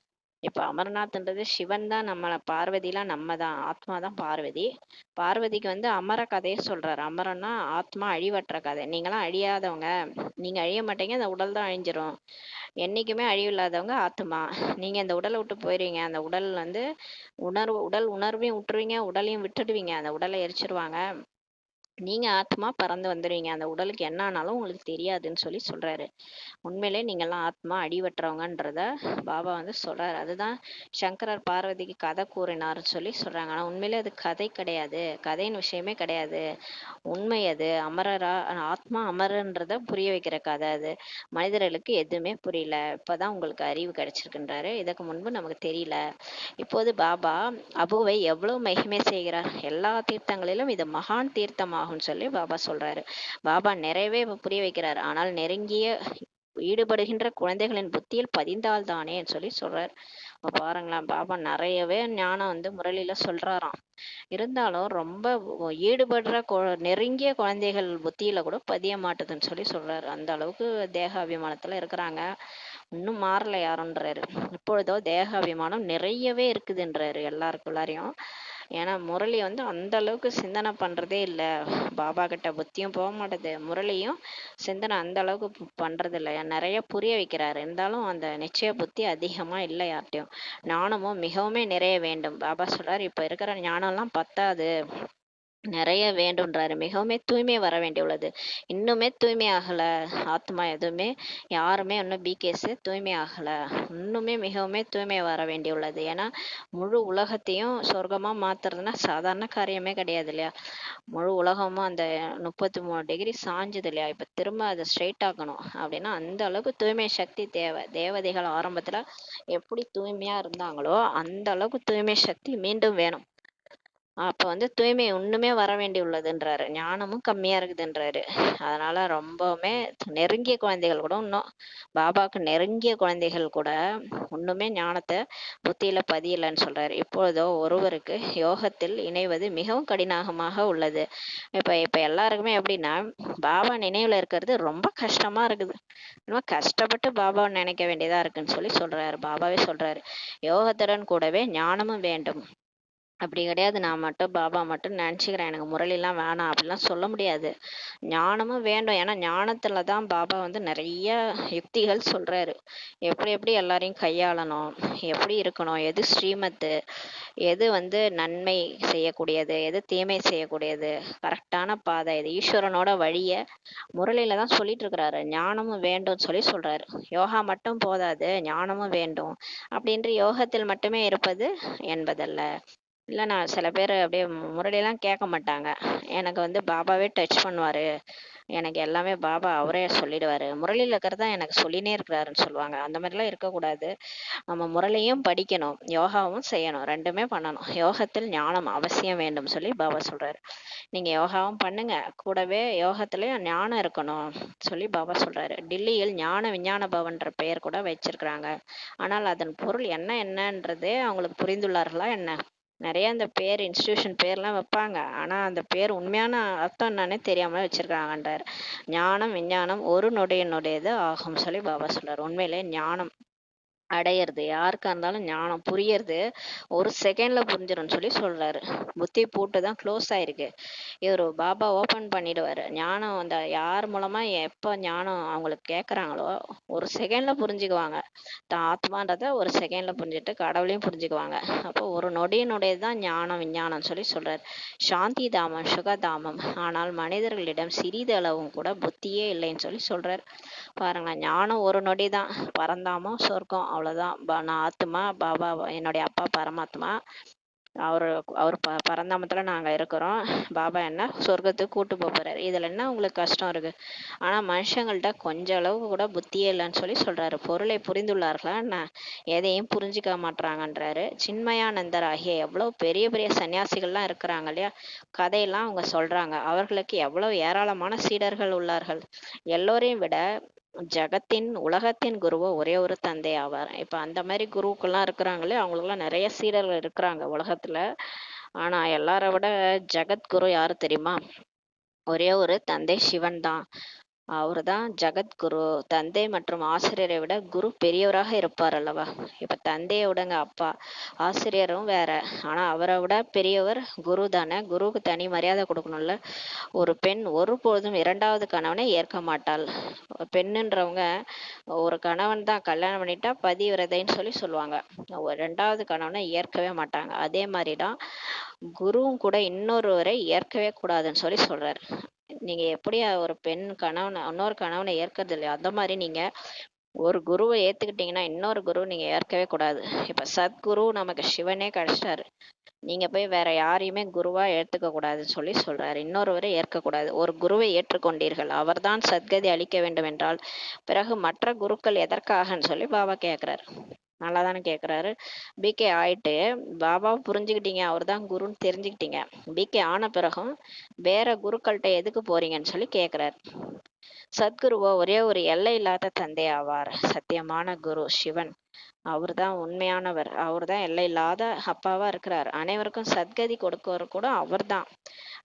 இப்ப அமர்நாத்ன்றது சிவன் தான், நம்மள பார்வதிலாம் நம்ம தான், ஆத்மா தான் பார்வதி. பார்வதிக்கு வந்து அமர கதையை சொல்றாரு. அமரன்னா ஆத்மா அழிவற்ற கதை. நீங்களாம் அழியாதவங்க, நீங்க அழிய மாட்டீங்க, அந்த உடல் தான் அழிஞ்சிரும். என்னைக்குமே அழிவு இல்லாதவங்க ஆத்மா. நீங்க இந்த உடலை விட்டு போயிருவீங்க, அந்த உடல் வந்து உடல் உணர்வையும் விட்டுருவீங்க, உடலையும் விட்டுடுவீங்க, அந்த உடலை எரிச்சிருவாங்க. நீங்க ஆத்மா பறந்து வந்துடுவீங்க, அந்த உடலுக்கு என்ன ஆனாலும் உங்களுக்கு தெரியாதுன்னு சொல்றாரு. உண்மையிலே நீங்கெல்லாம் ஆத்மா அடிவற்றவங்கன்றத பாபா வந்து சொல்றாரு. அதுதான் சங்கரர் பார்வதிக்கு கதை கூறினார்னு சொல்றாங்க. ஆனா உண்மையிலே அது கதை கிடையாது, கதையின் விஷயமே கிடையாது. உண்மை அது. ஆத்மா அமரன்றத புரிய வைக்கிற கதை அது. மனிதர்களுக்கு எதுவுமே புரியல, இப்பதான் உங்களுக்கு அறிவு கிடைச்சிருக்குன்றாரு. இதுக்கு முன்பு நமக்கு தெரியல. இப்போது பாபா அபுவை எவ்வளவு மகிமை செய்கிறார். எல்லா தீர்த்தங்களிலும் இது மகான் தீர்த்தமாகும் பாபா சொல்றாரு. பாபா நிறையவே புரிய வைக்கிறார். ஆனால் நெருங்கிய ஈடுபடுகின்ற குழந்தைகளின் புத்தியில் பதிந்தால் தானே சொல்றார். பாருங்களேன், பாபா நிறையவே ஞானம் வந்து முரளியில சொல்றாராம். இருந்தாலும் ரொம்ப ஈடுபடுற நெருங்கிய குழந்தைகள் புத்தியில கூட பதிய மாட்டுதுன்னு சொல்றாரு. அந்த அளவுக்கு தேக அபிமானத்துல இருக்கிறாங்க. இன்னும் மாறல யாருன்றாரு. இப்பொழுதோ தேக அபிமானம் நிறையவே இருக்குதுன்றாரு எல்லாருக்குள்ளாரையும். ஏன்னா முரளி வந்து அந்த அளவுக்கு சிந்தனை பண்றதே இல்லை. பாபா கிட்ட புத்தியும் போக மாட்டேது, முரளியும் சிந்தனை அந்த அளவுக்கு பண்றது இல்லை. நிறைய புரிய வைக்கிறாரு, இருந்தாலும் அந்த நிச்சய புத்தி அதிகமா இல்லை யார்ட்டையும். ஞானமும் மிகவுமே நிறைய வேண்டும். பாபா சொல்றாரு, இப்ப இருக்கிற ஞானம் எல்லாம் பத்தாது, நிறைய வேண்டும்ன்றாரு. மிகவுமே தூய்மை வர வேண்டியுள்ளது. இன்னுமே தூய்மை ஆகல ஆத்மா, எதுவுமே யாருமே இன்னும் பிகேஸ் தூய்மை ஆகல. இன்னுமே மிகவுமே தூய்மை வர வேண்டியுள்ளது. ஏன்னா முழு உலகத்தையும் சொர்க்கமா மாத்துறதுன்னா சாதாரண காரியமே கிடையாது இல்லையா. முழு உலகமும் அந்த 33 டிகிரி சாஞ்சது இல்லையா. இப்ப திரும்ப அதை ஸ்ட்ரெயிட் ஆக்கணும் அப்படின்னா அந்த அளவுக்கு தூய்மை சக்தி தேவை. தேவதைகள் ஆரம்பத்துல எப்படி தூய்மையா இருந்தாங்களோ அந்த அளவுக்கு தூய்மை சக்தி மீண்டும் வேணும். அப்ப வந்து தூய்மை ஒண்ணுமே வர வேண்டி உள்ளதுன்றாரு. ஞானமும் கம்மியா இருக்குதுன்றாரு. அதனால ரொம்பவுமே நெருங்கிய குழந்தைகள் கூட இன்னும் பாபாவுக்கு நெருங்கிய குழந்தைகள் கூட ஒண்ணுமே ஞானத்தை புத்தியில பதியலன்னு சொல்றாரு. இப்பொழுதோ ஒருவருக்கு யோகத்தில் இணைவது மிகவும் கடினமாக உள்ளது. இப்ப எல்லாருக்குமே எப்படின்னா பாபா நினைவுல இருக்கிறது ரொம்ப கஷ்டமா இருக்குது. ரொம்ப கஷ்டப்பட்டு பாபாவை நினைக்க வேண்டியதா இருக்குன்னு சொல்றாரு. பாபாவே சொல்றாரு, யோகத்துடன் கூடவே ஞானமும் வேண்டும். அப்படி கிடையாது, நான் மட்டும் பாபா மட்டும் நினச்சிக்கிறேன், எனக்கு முரளிலாம் வேணாம் அப்படிலாம் சொல்ல முடியாது. ஞானமும் வேண்டும். ஏன்னா ஞானத்துல தான் பாபா வந்து நிறைய யுக்திகள் சொல்றாரு. எப்படி எப்படி எல்லாரையும் கையாளணும், எப்படி இருக்கணும், எது ஸ்ரீமத்து, எது வந்து நன்மை செய்யக்கூடியது, எது தீமை செய்யக்கூடியது, கரெக்டான பாதை, இது ஈஸ்வரனோட வழிய முரளியில தான் சொல்லிட்டு இருக்கிறாரு. ஞானமும் வேண்டும் சொல்றாரு. யோகா மட்டும் போதாது, ஞானமும் வேண்டும். அப்படின்ற யோகத்தில் மட்டுமே இருப்பது என்பதல்ல. இல்லை, நான் சில பேர் அப்படியே முரளியெல்லாம் கேட்க மாட்டாங்க. எனக்கு வந்து பாபாவே டச் பண்ணுவார், எனக்கு எல்லாமே பாபா அவரே சொல்லிடுவார், முரளியில் இருக்கிறதா எனக்கு சொல்லினே இருக்கிறாருன்னு சொல்லுவாங்க. அந்த மாதிரிலாம் இருக்கக்கூடாது. நம்ம முரளியும் படிக்கணும், யோகாவும் செய்யணும், ரெண்டுமே பண்ணணும். யோகத்தில் ஞானம் அவசியம் வேண்டும் பாபா சொல்கிறாரு. நீங்கள் யோகாவும் பண்ணுங்க, கூடவே யோகத்துலேயும் ஞானம் இருக்கணும் பாபா சொல்கிறாரு. டில்லியில் ஞான விஞ்ஞான பவன்ற பெயர் கூட வச்சிருக்கிறாங்க. ஆனால் அதன் பொருள் என்னன்றதே அவங்களுக்கு புரிந்துள்ளார்களா என்ன? நிறைய அந்த பேர் இன்ஸ்டிடியூஷன் பேர்லாம் வைப்பாங்க, ஆனா அந்த பேர் உண்மையான அர்த்தம் என்னன்னே தெரியாம வச்சிருக்காங்கன்றார். ஞானம் விஞ்ஞானம் ஒரு நொடியினுடையது ஆகும் பாபா சொல்றாரு. உண்மையிலே ஞானம் அடையிறது, யாருக்கா இருந்தாலும் ஞானம் புரியறது ஒரு செகண்ட்ல புரிஞ்சிடும்னு சொல்லி சொல்றாரு. புத்தி பூட்டு தான் க்ளோஸ் ஆயிருக்கு. இவர் பாபா ஓபன் பண்ணிடுவாரு. ஞானம் அந்த யார் மூலமா எப்ப ஞானம் அவங்களுக்கு கேட்கறாங்களோ ஒரு செகண்ட்ல புரிஞ்சுக்குவாங்க. தான் ஆத்மான்றத ஒரு செகண்ட்ல புரிஞ்சுட்டு கடவுளையும் புரிஞ்சுக்குவாங்க. அப்போ ஒரு நொடியினுடையது தான் ஞானம் விஞ்ஞானம் சொல்லி சொல்றாரு. சாந்தி தாமம் சுகதாமம், ஆனால் மனிதர்களிடம் சிறிதளவும் கூட புத்தியே இல்லைன்னு சொல்லி சொல்றாரு. பாருங்க, ஞானம் ஒரு நொடி தான். பரந்தாமம் சொர்க்கம் அவ்வளவுதான். நான் ஆத்மா, பாபா என்னுடைய அப்பா பரமாத்மா, அவரு அவர் பரந்தாமத்துல நாங்க இருக்கிறோம். பாபா என்ன சொர்க்கத்துக்கு கூட்டு போறாரு. இதுல என்ன உங்களுக்கு கஷ்டம் இருக்கு? ஆனா மனுஷங்கள்ட்ட கொஞ்ச அளவுக்கு கூட புத்தியே இல்லைன்னு சொல்லி சொல்றாரு. பொருளை புரிந்துள்ளார்களா என்ன? எதையும் புரிஞ்சுக்க மாட்டாங்கன்றாரு. சின்மயானந்தர் ஆகிய எவ்வளவு பெரிய பெரிய சன்னியாசிகள்லாம் இருக்கிறாங்க இல்லையா, கதையெல்லாம் அவங்க சொல்றாங்க. அவர்களுக்கு எவ்வளவு ஏராளமான சீடர்கள் உள்ளார்கள். எல்லோரையும் விட ஜகத்தின் உலகத்தின் குருவோ ஒரே ஒரு தந்தை ஆவார். இப்ப அந்த மாதிரி குருக்கெல்லாம் இருக்கிறாங்களே, அவங்களுக்குலாம் நிறைய சீடர்கள் இருக்கிறாங்க உலகத்துல. ஆனா எல்லாரை விட ஜகத்குரு யாரு தெரியுமா? ஒரே ஒரு தந்தை சிவன் தான். அவரு தான் ஜகத்குரு. தந்தை மற்றும் ஆசிரியரை விட குரு பெரியவராக இருப்பார் அல்லவா? இப்ப தந்தையை விடங்க அப்பா, ஆசிரியரும் வேற. ஆனா அவரை விட பெரியவர் குரு தானே. குருவுக்கு தனி மரியாதை கொடுக்கணும்ல. ஒரு பெண் ஒருபொழுதும் இரண்டாவது கணவனை ஏற்க மாட்டாள். பெண்ணுன்றவங்க ஒரு கணவன் தான் கல்யாணம் பண்ணிட்டா பதிவிரதைன்னு சொல்லி சொல்லுவாங்க. ஒரு ரெண்டாவது கணவனை ஏற்கவே மாட்டாங்க. அதே மாதிரிதான் குருவும் கூட இன்னொருவரை ஏற்கவே கூடாதுன்னு சொல்லி சொல்றாரு. நீங்க எப்படி ஒரு பெண் கணவனை இன்னொரு கணவனை ஏற்கிறது இல்லையா, அந்த மாதிரி நீங்க ஒரு குருவை ஏத்துக்கிட்டீங்கன்னா இன்னொரு குரு நீங்க ஏற்கவே கூடாது. இப்ப சத்குரு நமக்கு சிவனே கிடைச்சிட்டாரு. நீங்க போய் வேற யாரையுமே குருவா ஏத்துக்க கூடாதுன்னு சொல்லி சொல்றாரு. இன்னொருவரை ஏற்கக்கூடாது. ஒரு குருவை ஏற்றுக்கொண்டீர்கள், அவர்தான் சத்கதி அளிக்க வேண்டும் என்றால் பிறகு மற்ற குருக்கள் எதற்காகன்னு சொல்லி பாபா கேக்குறாரு. நல்லா தானே கேக்குறாரு. பிகே ஆயிட்டு பாபாவை புரிஞ்சுக்கிட்டீங்க, அவர் தான் குருன்னு தெரிஞ்சுக்கிட்டீங்க. பிகே ஆன பிறகும் வேற குருக்கள்கிட்ட எதுக்கு போறீங்கன்னு சொல்லி கேக்குறாரு. சத்குருவோ ஒரே ஒரு எல்லை இல்லாத தந்தை ஆவார். சத்தியமான குரு சிவன், அவர் தான் உண்மையானவர். அவர் தான் எல்லை இல்லாத அப்பாவா இருக்கிறார். அனைவருக்கும் சத்கதி கொடுக்கவர் கூட அவர் தான்.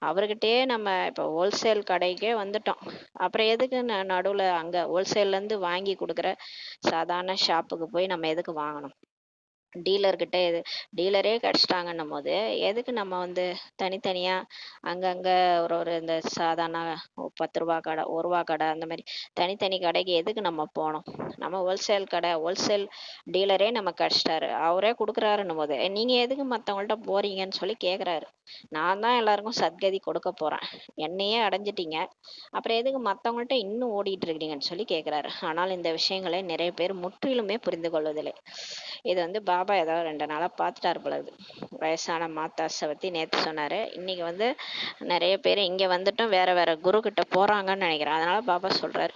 அவர்கிட்டயே நம்ம இப்போ ஹோல்சேல் கடைக்கே வந்துட்டோம். அப்புறம் எதுக்கு நடுவுல அங்க ஹோல்சேல்ல இருந்து வாங்கி கொடுக்குற சாதாரண ஷாப்புக்கு போய் நம்ம எதுக்கு வாங்கணும்? டீலர்கிட்ட டீலரே கிடைச்சிட்டாங்கன்னும் போது எதுக்கு நம்ம வந்து தனித்தனியா அங்கங்க ஒரு ஒரு இந்த சாதாரண 10 ரூபா கடை 1 ரூபா கடை அந்த மாதிரி தனித்தனி கடைக்கு எதுக்கு நம்ம போனோம்? நம்ம ஹோல்சேல் கடை ஹோல்சேல் டீலரே நம்ம கிடைச்சிட்டாரு, அவரே கொடுக்குறாருன்னும் போது நீங்க எதுக்கு மத்தவங்கள்ட்ட போறீங்கன்னு சொல்லி கேக்குறாரு. நான் தான் எல்லாருக்கும் சத்கதி கொடுக்க போறேன், என்னையே அடைஞ்சிட்டீங்க, அப்புறம் எதுக்கு மத்தவங்கள்ட்ட இன்னும் ஓடிட்டு இருக்கீங்கன்னு சொல்லி கேக்குறாரு. ஆனால் இந்த விஷயங்களை நிறைய பேர் முற்றிலுமே புரிந்து கொள்வதில்லை. இது வந்து பாபா ஏதாவது 2 நாளா பார்த்துட்டாரு பொழுது. வயசான மாதாஸை பத்தி நேத்து சொன்னாரு. இன்னைக்கு வந்து நிறைய பேர் இங்க வந்துட்டும் வேற வேற குரு கிட்ட போறாங்கன்னு நினைக்கிறேன். அதனால பாபா சொல்றாரு,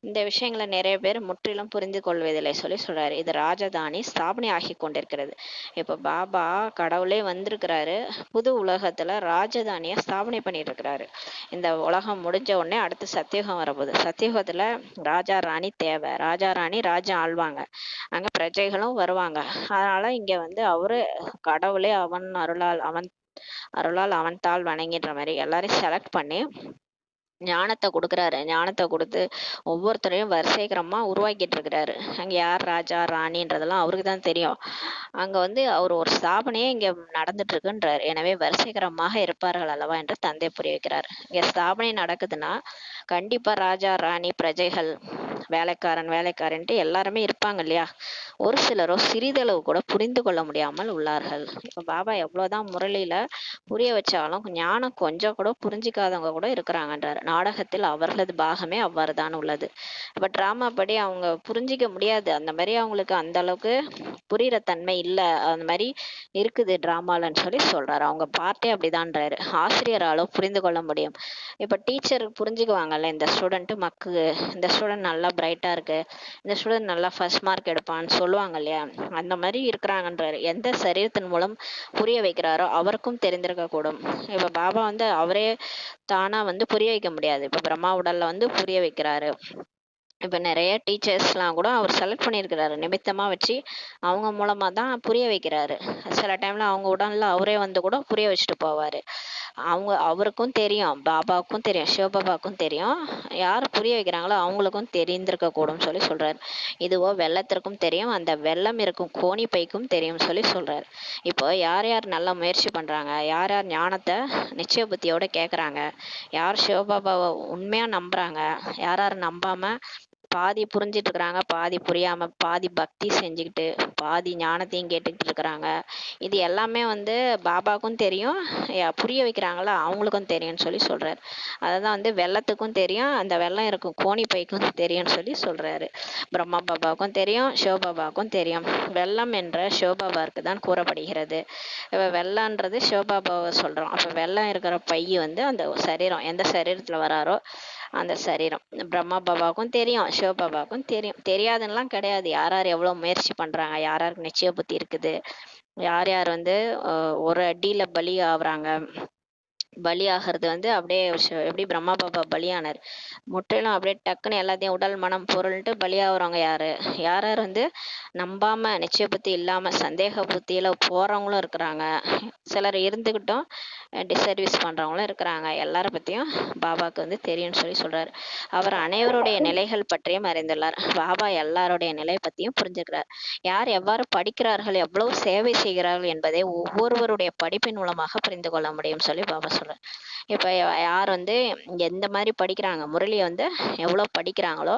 இந்த விஷயங்களை நிறைய பேர் முற்றிலும் புரிந்து கொள்வதில்லை சொல்லி சொல்றாரு. இது ராஜதானி ஸ்தாபனை ஆகி கொண்டிருக்கிறது. இப்ப பாபா கடவுளே வந்திருக்கிறாரு, புது உலகத்துல ராஜதானிய ஸ்தாபனை பண்ணிட்டு இருக்கிறாரு. இந்த உலகம் முடிஞ்ச உடனே அடுத்து சத்தியுகம் வரப்போகுது. சத்தியுகத்துல ராஜா ராணி தேவை. ராஜா ராணி ராஜ்யம் ஆள்வாங்க, அங்க பிரஜைகளும் வருவாங்க. அதனால இங்க வந்து அவரு கடவுளே அவன் அருளால் அவன் தாள் வணங்கின்ற மாதிரி எல்லாரையும் செலக்ட் பண்ணி ஞானத்தை கொடுக்குறாரு. ஞானத்தை கொடுத்து ஒவ்வொருத்தரையும் வரிசைக்கிரமா உருவாக்கிட்டு இருக்கிறாரு. அங்க யார் ராஜா ராணின்றதெல்லாம் அவருக்கு தான் தெரியும். அங்க வந்து அவர் ஒரு ஸ்தாபனையே இங்க நடந்துட்டு இருக்குன்றாரு. எனவே வரிசைக்கிரமாக இருப்பார்கள் அல்லவா என்று தந்தை புரிய வைக்கிறார். இங்க ஸ்தாபனை நடக்குதுன்னா கண்டிப்பா ராஜா ராணி பிரஜைகள் வேலைக்காரன்ட்டு எல்லாருமே இருப்பாங்க இல்லையா? ஒரு சிலரோ சிறிதளவு கூட புரிந்து கொள்ள முடியாமல் உள்ளார்கள். இப்ப பாபா எவ்வளவுதான் முரளியில புரிய வச்சாலும் ஞானம் கொஞ்சம் கூட புரிஞ்சிக்காதவங்க கூட இருக்கிறாங்கன்றாரு. நாடகத்தில் அவர்களது பாகமே அவ்வாறு தான் உள்ளது. இப்ப டிராமா படி அவங்க புரிஞ்சிக்க முடியாது, அந்த மாதிரி அவங்களுக்கு அந்த அளவுக்கு புரியுற தன்மை இல்லை, அந்த மாதிரி இருக்குது டிராமாலன்னு சொல்லி சொல்றாரு. அவங்க பார்ட்டே அப்படிதான்றாரு. ஆசிரியராலோ புரிந்து கொள்ள முடியும். இப்ப டீச்சர் புரிஞ்சுக்குவாங்கல்ல, இந்த ஸ்டூடெண்ட் இந்த ஸ்டூடெண்ட் நல்லா பிரைட்டா இருக்கு, இந்த ஸ்டூடெண்ட் நல்லா ஃபர்ஸ்ட் மார்க் எடுப்பான்னு சொல்லுவாங்க இல்லையா, அந்த மாதிரி இருக்கிறாங்கன்றாரு. எந்த சரீரத்தின் மூலம் புரிய வைக்கிறாரோ அவருக்கும் தெரிந்திருக்க கூடும். இப்ப பாபா வந்து அவரே தானா வந்து புரிய வைக்க முடியாது. இப்ப பிரம்மா உடல்ல வந்து புரிய வைக்கிறாரு. இப்ப நிறைய டீச்சர்ஸ்லாம் கூட அவர் செலக்ட் பண்ணியிருக்கிறாரு, நிமித்தமா வச்சு அவங்க மூலமா தான் புரிய வைக்கிறாரு. சில டைம்ல அவங்க உடல்ல அவரே வந்து கூட புரிய வச்சுட்டு போவாரு. அவருக்கும் தெரியும், பாபாவுக்கும் தெரியும், சிவபாபாவுக்கும் தெரியும். யார் புரிய வைக்கிறாங்களோ அவங்களுக்கும் தெரிந்திருக்க கூடும் சொல்லி சொல்றாரு. இதுவோ வெள்ளத்திற்கும் தெரியும், அந்த வெள்ளம் இருக்கும் கோணி பைக்கும் தெரியும் சொல்லி சொல்றாரு. இப்போ யார் யார் நல்ல முயற்சி பண்றாங்க, யார் யார் ஞானத்தை நிச்சய புத்தியோட கேட்குறாங்க, யார் சிவபாபாவை உண்மையா நம்புறாங்க, யார் யார் நம்பாம பாதி புரிஞ்சிட்டு இருக்கிறாங்க, பாதி புரியாம, பாதி பக்தி செஞ்சுக்கிட்டு பாதி ஞானத்தையும் கேட்டுக்கிட்டு இருக்கிறாங்க. இது எல்லாமே வந்து பாபாவுக்கும் தெரியும், புரிய வைக்கிறாங்களா அவங்களுக்கும் தெரியும்னு சொல்லி சொல்றாரு. அதான் வந்து வெள்ளத்துக்கும் தெரியும், அந்த வெள்ளம் இருக்கும் கோணி பைக்கும் தெரியும்னு சொல்லி சொல்றாரு. பிரம்மா பாபாவுக்கும் தெரியும், சிவபாபாவுக்கும் தெரியும். வெள்ளம் என்ற சிவபாபாவுக்கு தான் கூறப்படுகிறது. வெள்ளம்ன்றது சிவபாபாவை சொல்றோம். அப்ப வெள்ளம் இருக்கிற பை வந்து அந்த சரீரம், எந்த சரீரத்துல வராரோ அந்த சரீரம். பிரம்மா பாபாவுக்கும் தெரியும், சிவபாபாவுக்கும் தெரியும். தெரியாதுன்னெலாம் கிடையாது. யார் யார் எவ்வளோ முயற்சி பண்ணுறாங்க, யார் யாருக்கு நிச்சய புத்தி இருக்குது, யார் யார் வந்து ஒரு அடியில் பலி ஆகுறாங்க. பலி ஆகிறது வந்து அப்படியே எப்படி பிரம்மா பாபா பலியானார், முற்றிலும் அப்படியே டக்குன்னு எல்லாத்தையும் உடல் மனம் பொருள்ன்ட்டு பலியாகிறவங்க யார், யார் யார் வந்து நம்பாமல் நிச்சய புத்தி இல்லாமல் சந்தேக புத்தியில் போகிறவங்களும் இருக்கிறாங்க. சிலர் இருந்துக்கிட்டும் டிசர்வீஸ் பண்ணுறவங்களும் இருக்கிறாங்க. எல்லாரை பற்றியும் பாபாவுக்கு வந்து தெரியும்னு சொல்லி சொல்கிறார். அவர் அனைவருடைய நிலைகள் பற்றியும் அறிந்துள்ளார். பாபா எல்லாருடைய நிலை பற்றியும் புரிஞ்சுக்கிறார். யார் எவ்வாறு படிக்கிறார்கள், எவ்வளவு சேவை செய்கிறார்கள் என்பதை ஒவ்வொருவருடைய படிப்பின் மூலமாக புரிந்து கொள்ள முடியும் சொல்லி பாபா சொல்கிறார். இப்போ யார் வந்து எந்த மாதிரி படிக்கிறாங்க, முரளியை வந்து எவ்வளோ படிக்கிறாங்களோ,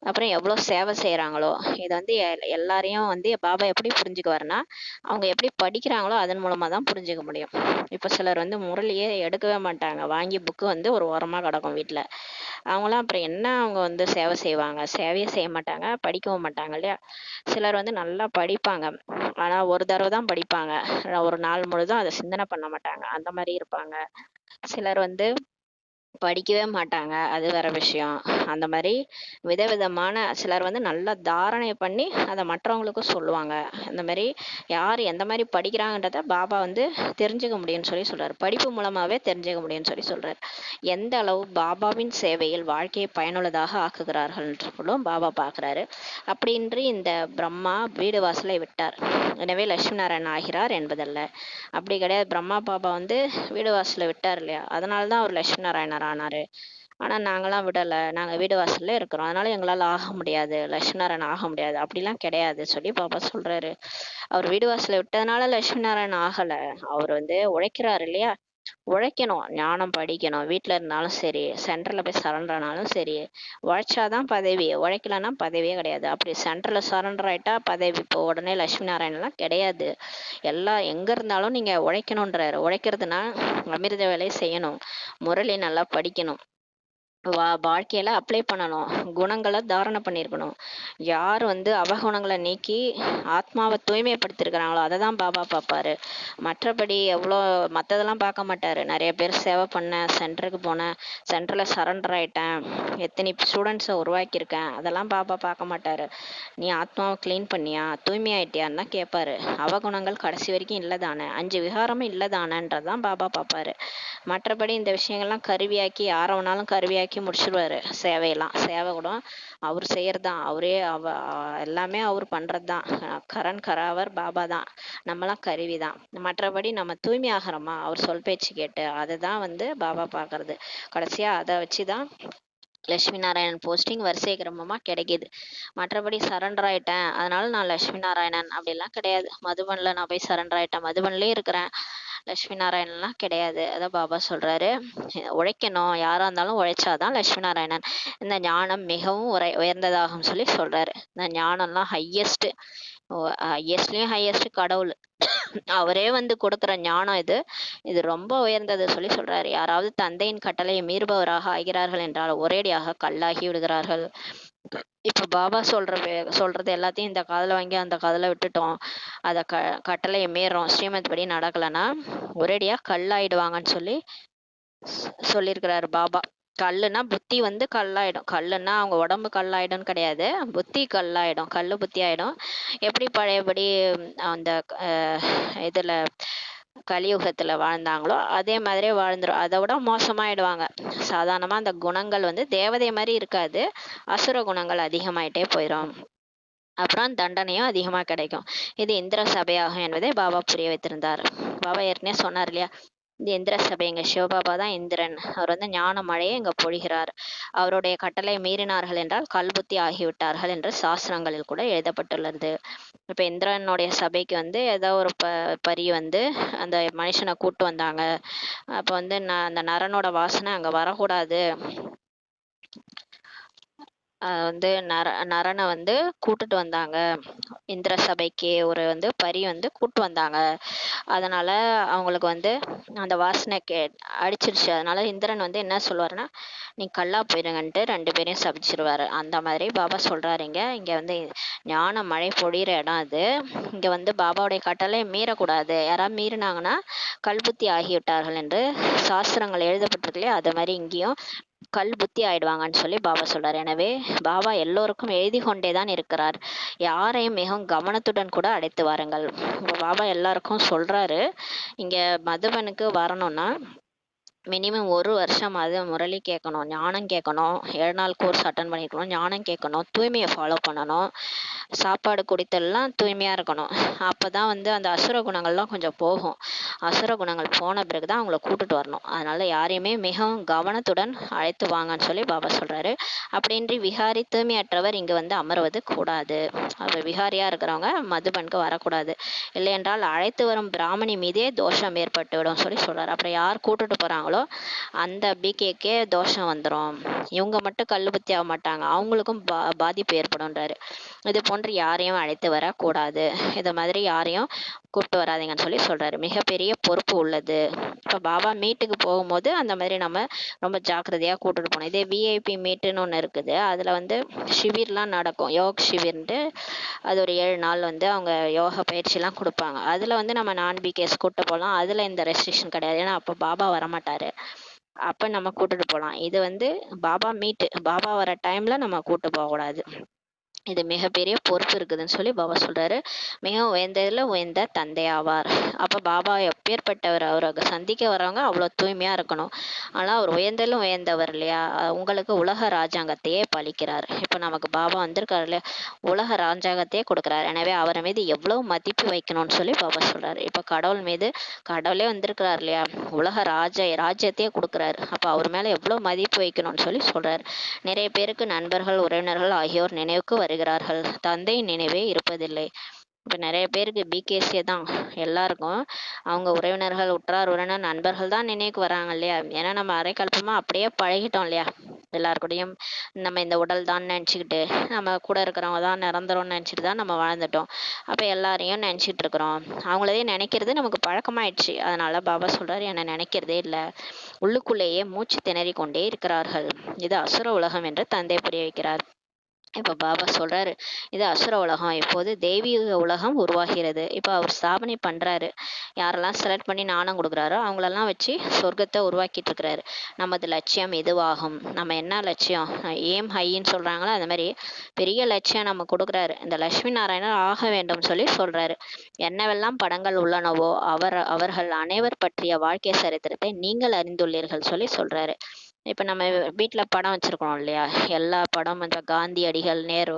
அப்புறம் எவ்வளோ சேவை செய்கிறாங்களோ, இது வந்து எல்லாரையும் வந்து பாபா எப்படி புரிஞ்சுக்குவாருன்னா அவங்க எப்படி படிக்கிறாங்களோ அதன் மூலமாக தான் புரிஞ்சுக்க முடியும். இப்போ சிலர் வந்து முரளியே எடுக்கவே மாட்டாங்க, வாங்கி புக்கு வந்து ஒரு ஓரமாக கிடக்கும் வீட்டில். அவங்களாம் அப்புறம் என்ன அவங்க வந்து சேவை செய்வாங்க, சேவையே செய்ய மாட்டாங்க, படிக்கவும் மாட்டாங்க இல்லையா. சிலர் வந்து நல்லா படிப்பாங்க, ஆனால் ஒரு தடவை தான் படிப்பாங்க, ஒரு நாள் முழுதும் அதை சிந்தனை பண்ண மாட்டாங்க, அந்த மாதிரி இருப்பாங்க. சிலர் வந்து படிக்கவே மாட்டாங்க, அது வேற விஷயம். அந்த மாதிரி விதவிதமான சிலர் வந்து நல்லா தாரணை பண்ணி அதை மற்றவங்களுக்கும் சொல்லுவாங்க. அந்த மாதிரி யார் எந்த மாதிரி படிக்கிறாங்கன்றத பாபா வந்து தெரிஞ்சுக்க முடியும்னு சொல்லி சொல்றாரு. படிப்பு மூலமாகவே தெரிஞ்சுக்க முடியும்னு சொல்லி சொல்றாரு. எந்த அளவு பாபாவின் சேவையில் வாழ்க்கையை பயனுள்ளதாக ஆக்குகிறார்கள்ன்றதும் பாபா பார்க்குறாரு. அப்படின்றி இந்த பிரம்மா வீடு வாசலை விட்டார், எனவே லட்சுமி நாராயணன் ஆகிறார் என்பதல்ல. அப்படி கிடையாது. பிரம்மா பாபா வந்து வீடு வாசலை விட்டார் இல்லையா, அதனால தான் அவர் லட்சுமி நாராயணர் ஆனாரு. ஆனால் நாங்களாம் விடலை, நாங்கள் வீடு வாசல்ல இருக்கிறோம், அதனால எங்களால் ஆக முடியாது, லட்சுமி நாராயணன் ஆக முடியாது அப்படிலாம் கிடையாது சொல்லி பாபா சொல்றாரு. அவர் வீடு வாசலை விட்டதுனால லட்சுமி நாராயணன் ஆகலை. அவர் வந்து உழைக்கிறாரு இல்லையா, உழைக்கணும், ஞானம் படிக்கணும், வீட்டில் இருந்தாலும் சரி, சென்டரில் போய் சரண்டர் ஆனாலும் சரி, உழைச்சாதான் பதவி, உழைக்கலன்னா பதவியே கிடையாது. அப்படி சென்டரில் சரண்டர் ஆகிட்டா பதவி இப்போ உடனே லட்சுமி நாராயணன்லாம் கிடையாது. எல்லாம் எங்கே இருந்தாலும் நீங்கள் உழைக்கணுன்றாரு. உழைக்கிறதுனா அமிர்த வேலை செய்யணும், முரளி நல்லா படிக்கணும், வாழ்க்கையில அப்ளை பண்ணணும், குணங்களை தாரணை பண்ணியிருக்கணும். யார் வந்து அவகுணங்களை நீக்கி ஆத்மாவை தூய்மைப்படுத்திருக்கிறாங்களோ அதை தான் பாபா பார்ப்பாரு. மற்றபடி எவ்வளோ மற்றதெல்லாம் பார்க்க மாட்டார். நிறைய பேர் சேவை பண்ணேன், சென்டருக்கு போனேன், சென்டரில் சரண்டர் ஆகிட்டேன், எத்தனை ஸ்டூடெண்ட்ஸை உருவாக்கியிருக்கேன், அதெல்லாம் பாபா பார்க்க மாட்டார். நீ ஆத்மாவை க்ளீன் பண்ணியா, தூய்மையாயிட்டியான்னு தான் கேட்பாரு. அவகுணங்கள் கடைசி வரைக்கும் இல்லை தானே, 5 விகாரமும் இல்லை தானேன்றது தான் பாபா பார்ப்பாரு. மற்றபடி இந்த விஷயங்கள்லாம் கருவியாக்கி யாரை வேணாலும் கருவியாக்கி முடிச்சிருவாரு. சேவையெல்லாம் சேவை கூட அவர் செய்யறது தான், அவரே எல்லாமே அவர் பண்றது தான். கரண் கராவர் பாபா தான், நம்மளாம் கருவி தான். மற்றபடி நம்ம தூய்மை ஆகிறோமா அவர் சொல் பேச்சு கேட்டு, அதுதான் வந்து பாபா பார்க்கறது. கடைசியா அதை வச்சுதான் லட்சுமி நாராயணன் போஸ்டிங் வரிசை கிரமமா கிடைக்கிது. மற்றபடி சரண்டர் ஆயிட்டேன் அதனால நான் லட்சுமி நாராயணன் அப்படிலாம் கிடையாது. மதுபன்ல நான் போய் சரண்டர் ஆயிட்டேன், மதுபன்லயே இருக்கிறேன், லட்சுமி நாராயணன்லாம் கிடையாது. அதான் பாபா சொல்றாரு, உழைக்கணும், யாரா இருந்தாலும் உழைச்சாதான் லட்சுமி நாராயணன். இந்த ஞானம் மிகவும் உயர்ந்ததாகும் சொல்லி சொல்றாரு. இந்த ஞானம்லாம் ஹையஸ்ட்லயும் ஹையஸ்ட் கடவுள் அவரே வந்து கொடுக்குற ஞானம் இது, இது ரொம்ப உயர்ந்தது சொல்லி சொல்றாரு. யாராவது தந்தையின் கட்டளையை மீறுபவராக ஆகிறார்கள் என்றால் ஒரேடியாக கல்லாகி விடுகிறார்கள். இப்ப பாபா சொல்றது எல்லாத்தையும் இந்த காதுல வாங்கி அந்த காதுல விட்டுட்டோம், அத கட்டளையை மீறோம், ஸ்ரீமத் படி நடக்கலைன்னா ஒரேடியா கல்லாயிடுவாங்கன்னு சொல்லி சொல்லியிருக்கிறாரு பாபா. கல்லுனா புத்தி வந்து கல்லாயிடும், கல்லுன்னா அவங்க உடம்பு கல்லாயிடும் கிடையாது, புத்தி கல்லாயிடும், கல்லு புத்தி ஆயிடும். எப்படி பழையபடி அந்த இதுல கலியுகத்துல வாழ்ந்தாங்களோ அதே மாதிரியே வாழ்ந்துரும், அதை விட மோசமாயிடுவாங்க. சாதாரணமா அந்த குணங்கள் வந்து தேவதை மாதிரி இருக்காது, அசுர குணங்கள் அதிகமாயிட்டே போயிடும், அப்புறம் தண்டனையும் அதிகமா கிடைக்கும். இது இந்திர சபையாகும் என்பதை பாபா புரிய வைத்திருந்தார். பாபா ஏற்கனவே சொன்னார் இல்லையா, இந்த இந்திர சபை, இங்க சிவபாபா தான் இந்திரன். அவர் வந்து ஞான மழையை இங்க பொழிகிறார். அவருடைய கட்டளை மீறினார்கள் என்றால் கல்புத்தி ஆகிவிட்டார்கள் என்று சாஸ்திரங்களில் கூட எழுதப்பட்டுள்ளது. இப்ப இந்திரனுடைய சபைக்கு வந்து ஏதோ ஒரு பரி வந்து அந்த மனுஷனை கூட்டு வந்தாங்க. அப்ப வந்து அந்த நரனோட வாசனை அங்க வரக்கூடாது. வந்து நரனை வந்து கூட்டுட்டு வந்தாங்க. இந்திர சபைக்கு ஒரு வந்து பரி வந்து கூட்டு வந்தாங்க. அதனால அவங்களுக்கு வந்து அந்த வாசனை அடிச்சிருச்சு. அதனால இந்திரன் வந்து என்ன சொல்லுவாருன்னா, நீ கல்லா போயிருங்கன்ட்டு 2 பேரையும் சபிச்சிருவாரு. அந்த மாதிரி பாபா சொல்றாருங்க. இங்க வந்து ஞான மழை பொழியிற இடம் அது. இங்க வந்து பாபாவுடைய கட்டளை மீறக்கூடாது. யாராவது மீறினாங்கன்னா கல்புத்தி ஆகிவிட்டார்கள் என்று சாஸ்திரங்கள் எழுதப்பட்டிருக்கு இல்லையா, அது மாதிரி இங்கேயும் கல் புத்தி ஆயிடுவாங்கன்னு சொல்லி பாபா சொல்றாரு. எனவே பாபா எல்லோருக்கும் எழுதி கொண்டே தான் இருக்கிறார். யாரையும் மிகவும் கவனத்துடன் கூட அழைத்து வாருங்கள். பாபா எல்லாருக்கும் சொல்றாரு, இங்க மதுபனுக்கு வரணும்னா மினிமம் 1 வருஷம் அது முரளி கேட்கணும், ஞானம் கேட்கணும், 7 நாள் கோர்ஸ் அட்டன் பண்ணிக்கணும், ஞானம் கேட்கணும், தூய்மையை ஃபாலோ பண்ணணும், சாப்பாடு குடித்தெல்லாம் தூய்மையாக இருக்கணும். அப்போ தான் வந்து அந்த அசுர குணங்கள்லாம் கொஞ்சம் போகும். அசுர குணங்கள் போன பிறகு தான் அவங்கள கூட்டுட்டு வரணும். அதனால யாரையுமே மிகவும் கவனத்துடன் அழைத்து வாங்கன்னு சொல்லி பாபா சொல்கிறாரு. அப்படின்றி விகாரி தூய்மையற்றவர் இங்கே வந்து அமர்வது கூடாது. அவர் விகாரியாக இருக்கிறவங்க மதுபனுக்கு வரக்கூடாது. இல்லை என்றால் அழைத்து வரும் பிராமணி மீதே தோஷம் ஏற்பட்டுவிடும் சொல்லி சொல்கிறார். அப்புறம் யார் கூட்டுட்டு போகிறாங்களோ அந்த பிகேக்கே தோஷம் வந்துடும். இவங்க மட்டும் கல்லுபத்தி ஆக மாட்டாங்க, அவங்களுக்கும் பாதிப்பு ஏற்படும்ன்றாரு. இது போன்று யாரையும் அழைத்து வரக்கூடாது. இது மாதிரி யாரையும் கூப்பிட்டு வராதிங்கன்னு சொல்லி சொல்றாரு. மிகப்பெரிய பொறுப்பு உள்ளது. இப்போ பாபா மீட்டுக்கு போகும்போது அந்த மாதிரி நம்ம ரொம்ப ஜாக்கிரதையாக கூட்டிட்டு போகணும். இதே விஐபி மீட்டுன்னு ஒன்று இருக்குது. அதில் வந்து ஷிவிர்லாம் நடக்கும், யோக் ஷிவிர்ன்ட்டு. அது ஒரு 7 நாள் வந்து அவங்க யோகா பயிற்சிலாம் கொடுப்பாங்க. அதில் வந்து நம்ம நான்-பிகேஸ் கூப்பிட்டு போகலாம். அதில் இந்த ரெஸ்ட்ரிக்ஷன் கிடையாது. ஏன்னா அப்போ பாபா வரமாட்டார். அப்போ நம்ம கூட்டிட்டு போகலாம். இது வந்து பாபா மீட்டு, பாபா வர டைமில் நம்ம கூட்டு போகக்கூடாது. இது மிகப்பெரிய பொறுப்பு இருக்குதுன்னு சொல்லி பாபா சொல்றாரு. மிக உயர்ந்ததில் உயர்ந்த தந்தை ஆவார். அப்போ பாபா எப்பேற்பட்டவர், அவரை சந்திக்க வரவங்க அவ்வளோ தூய்மையாக இருக்கணும். ஆனால் அவர் உயர்ந்ததிலும் உயர்ந்தவர் இல்லையா, உங்களுக்கு உலக ராஜாங்கத்தையே பழிக்கிறார். இப்போ நமக்கு பாபா வந்திருக்காரு இல்லையா, உலக ராஜாங்கத்தையே கொடுக்குறாரு. எனவே அவர் மீது எவ்வளோ மதிப்பு வைக்கணும்னு சொல்லி பாபா சொல்றாரு. இப்போ கடவுள் மீது, கடவுளே வந்திருக்கிறார் இல்லையா, உலக ராஜ்யத்தையே கொடுக்குறாரு. அப்போ அவர் மேலே எவ்வளோ மதிப்பு வைக்கணும்னு சொல்லி சொல்றாரு. நிறைய பேருக்கு நண்பர்கள், உறவினர்கள் ஆகியோர் நினைவுக்கு வருகிறார்கள், தந்தை நினைவே இருப்பதில்லை. இப்போ நிறைய பேருக்கு பிகேசியை தான் எல்லாருக்கும் அவங்க உறவினர்கள், உற்றார் உறவினர், நண்பர்கள் தான் நினைவுக்கு வராங்க இல்லையா. ஏன்னா நம்ம அரைக்கல்பமாக அப்படியே பழகிட்டோம் இல்லையா. எல்லாருக்கூடையும் நம்ம இந்த உடல் தான் நினச்சிக்கிட்டு, நம்ம கூட இருக்கிறவங்க தான் நிரந்தரம்னு நினச்சிட்டு தான் நம்ம வாழ்ந்துட்டோம். அப்போ எல்லாரையும் நினச்சிட்டு இருக்கிறோம். அவங்களதே நினைக்கிறது நமக்கு பழக்கமாயிடுச்சு. அதனால பாபா சொல்றாரு, என்னை நினைக்கிறதே இல்லை. உள்ளுக்குள்ளேயே மூச்சு திணறி கொண்டே இருக்கிறார்கள். இது அசுர உலகம் என்று தந்தை புரிய வைக்கிறார். இப்போ பாபா சொல்றாரு, இது அசுர உலகம், இப்போது தெய்வீக உலகம் உருவாகிறது. இப்போ அவர் ஸ்தாபனை பண்றாரு. யாரெல்லாம் செலக்ட் பண்ணி நாணம் கொடுக்குறாரோ அவங்களெல்லாம் வச்சு சொர்க்கத்தை உருவாக்கிட்டு இருக்கிறாரு. நமது லட்சியம் எதுவாகும், நம்ம என்ன லட்சியம், ஏம் ஹைன்னு சொல்றாங்களோ அந்த மாதிரி பெரிய லட்சியம் நம்ம கொடுக்குறாரு. இந்த லட்சுமி நாராயணர் ஆக வேண்டும் சொல்லி சொல்றாரு. என்னவெல்லாம் படங்கள் உள்ளனவோ அவர்கள் அனைவர் பற்றிய வாழ்க்கை சரித்திரத்தை நீங்கள் அறிந்துள்ளீர்கள் சொல்லி சொல்றாரு. இப்போ நம்ம வீட்டில் படம் வச்சுருக்கோம் இல்லையா, எல்லா படம், இந்த காந்தியடிகள், நேரு,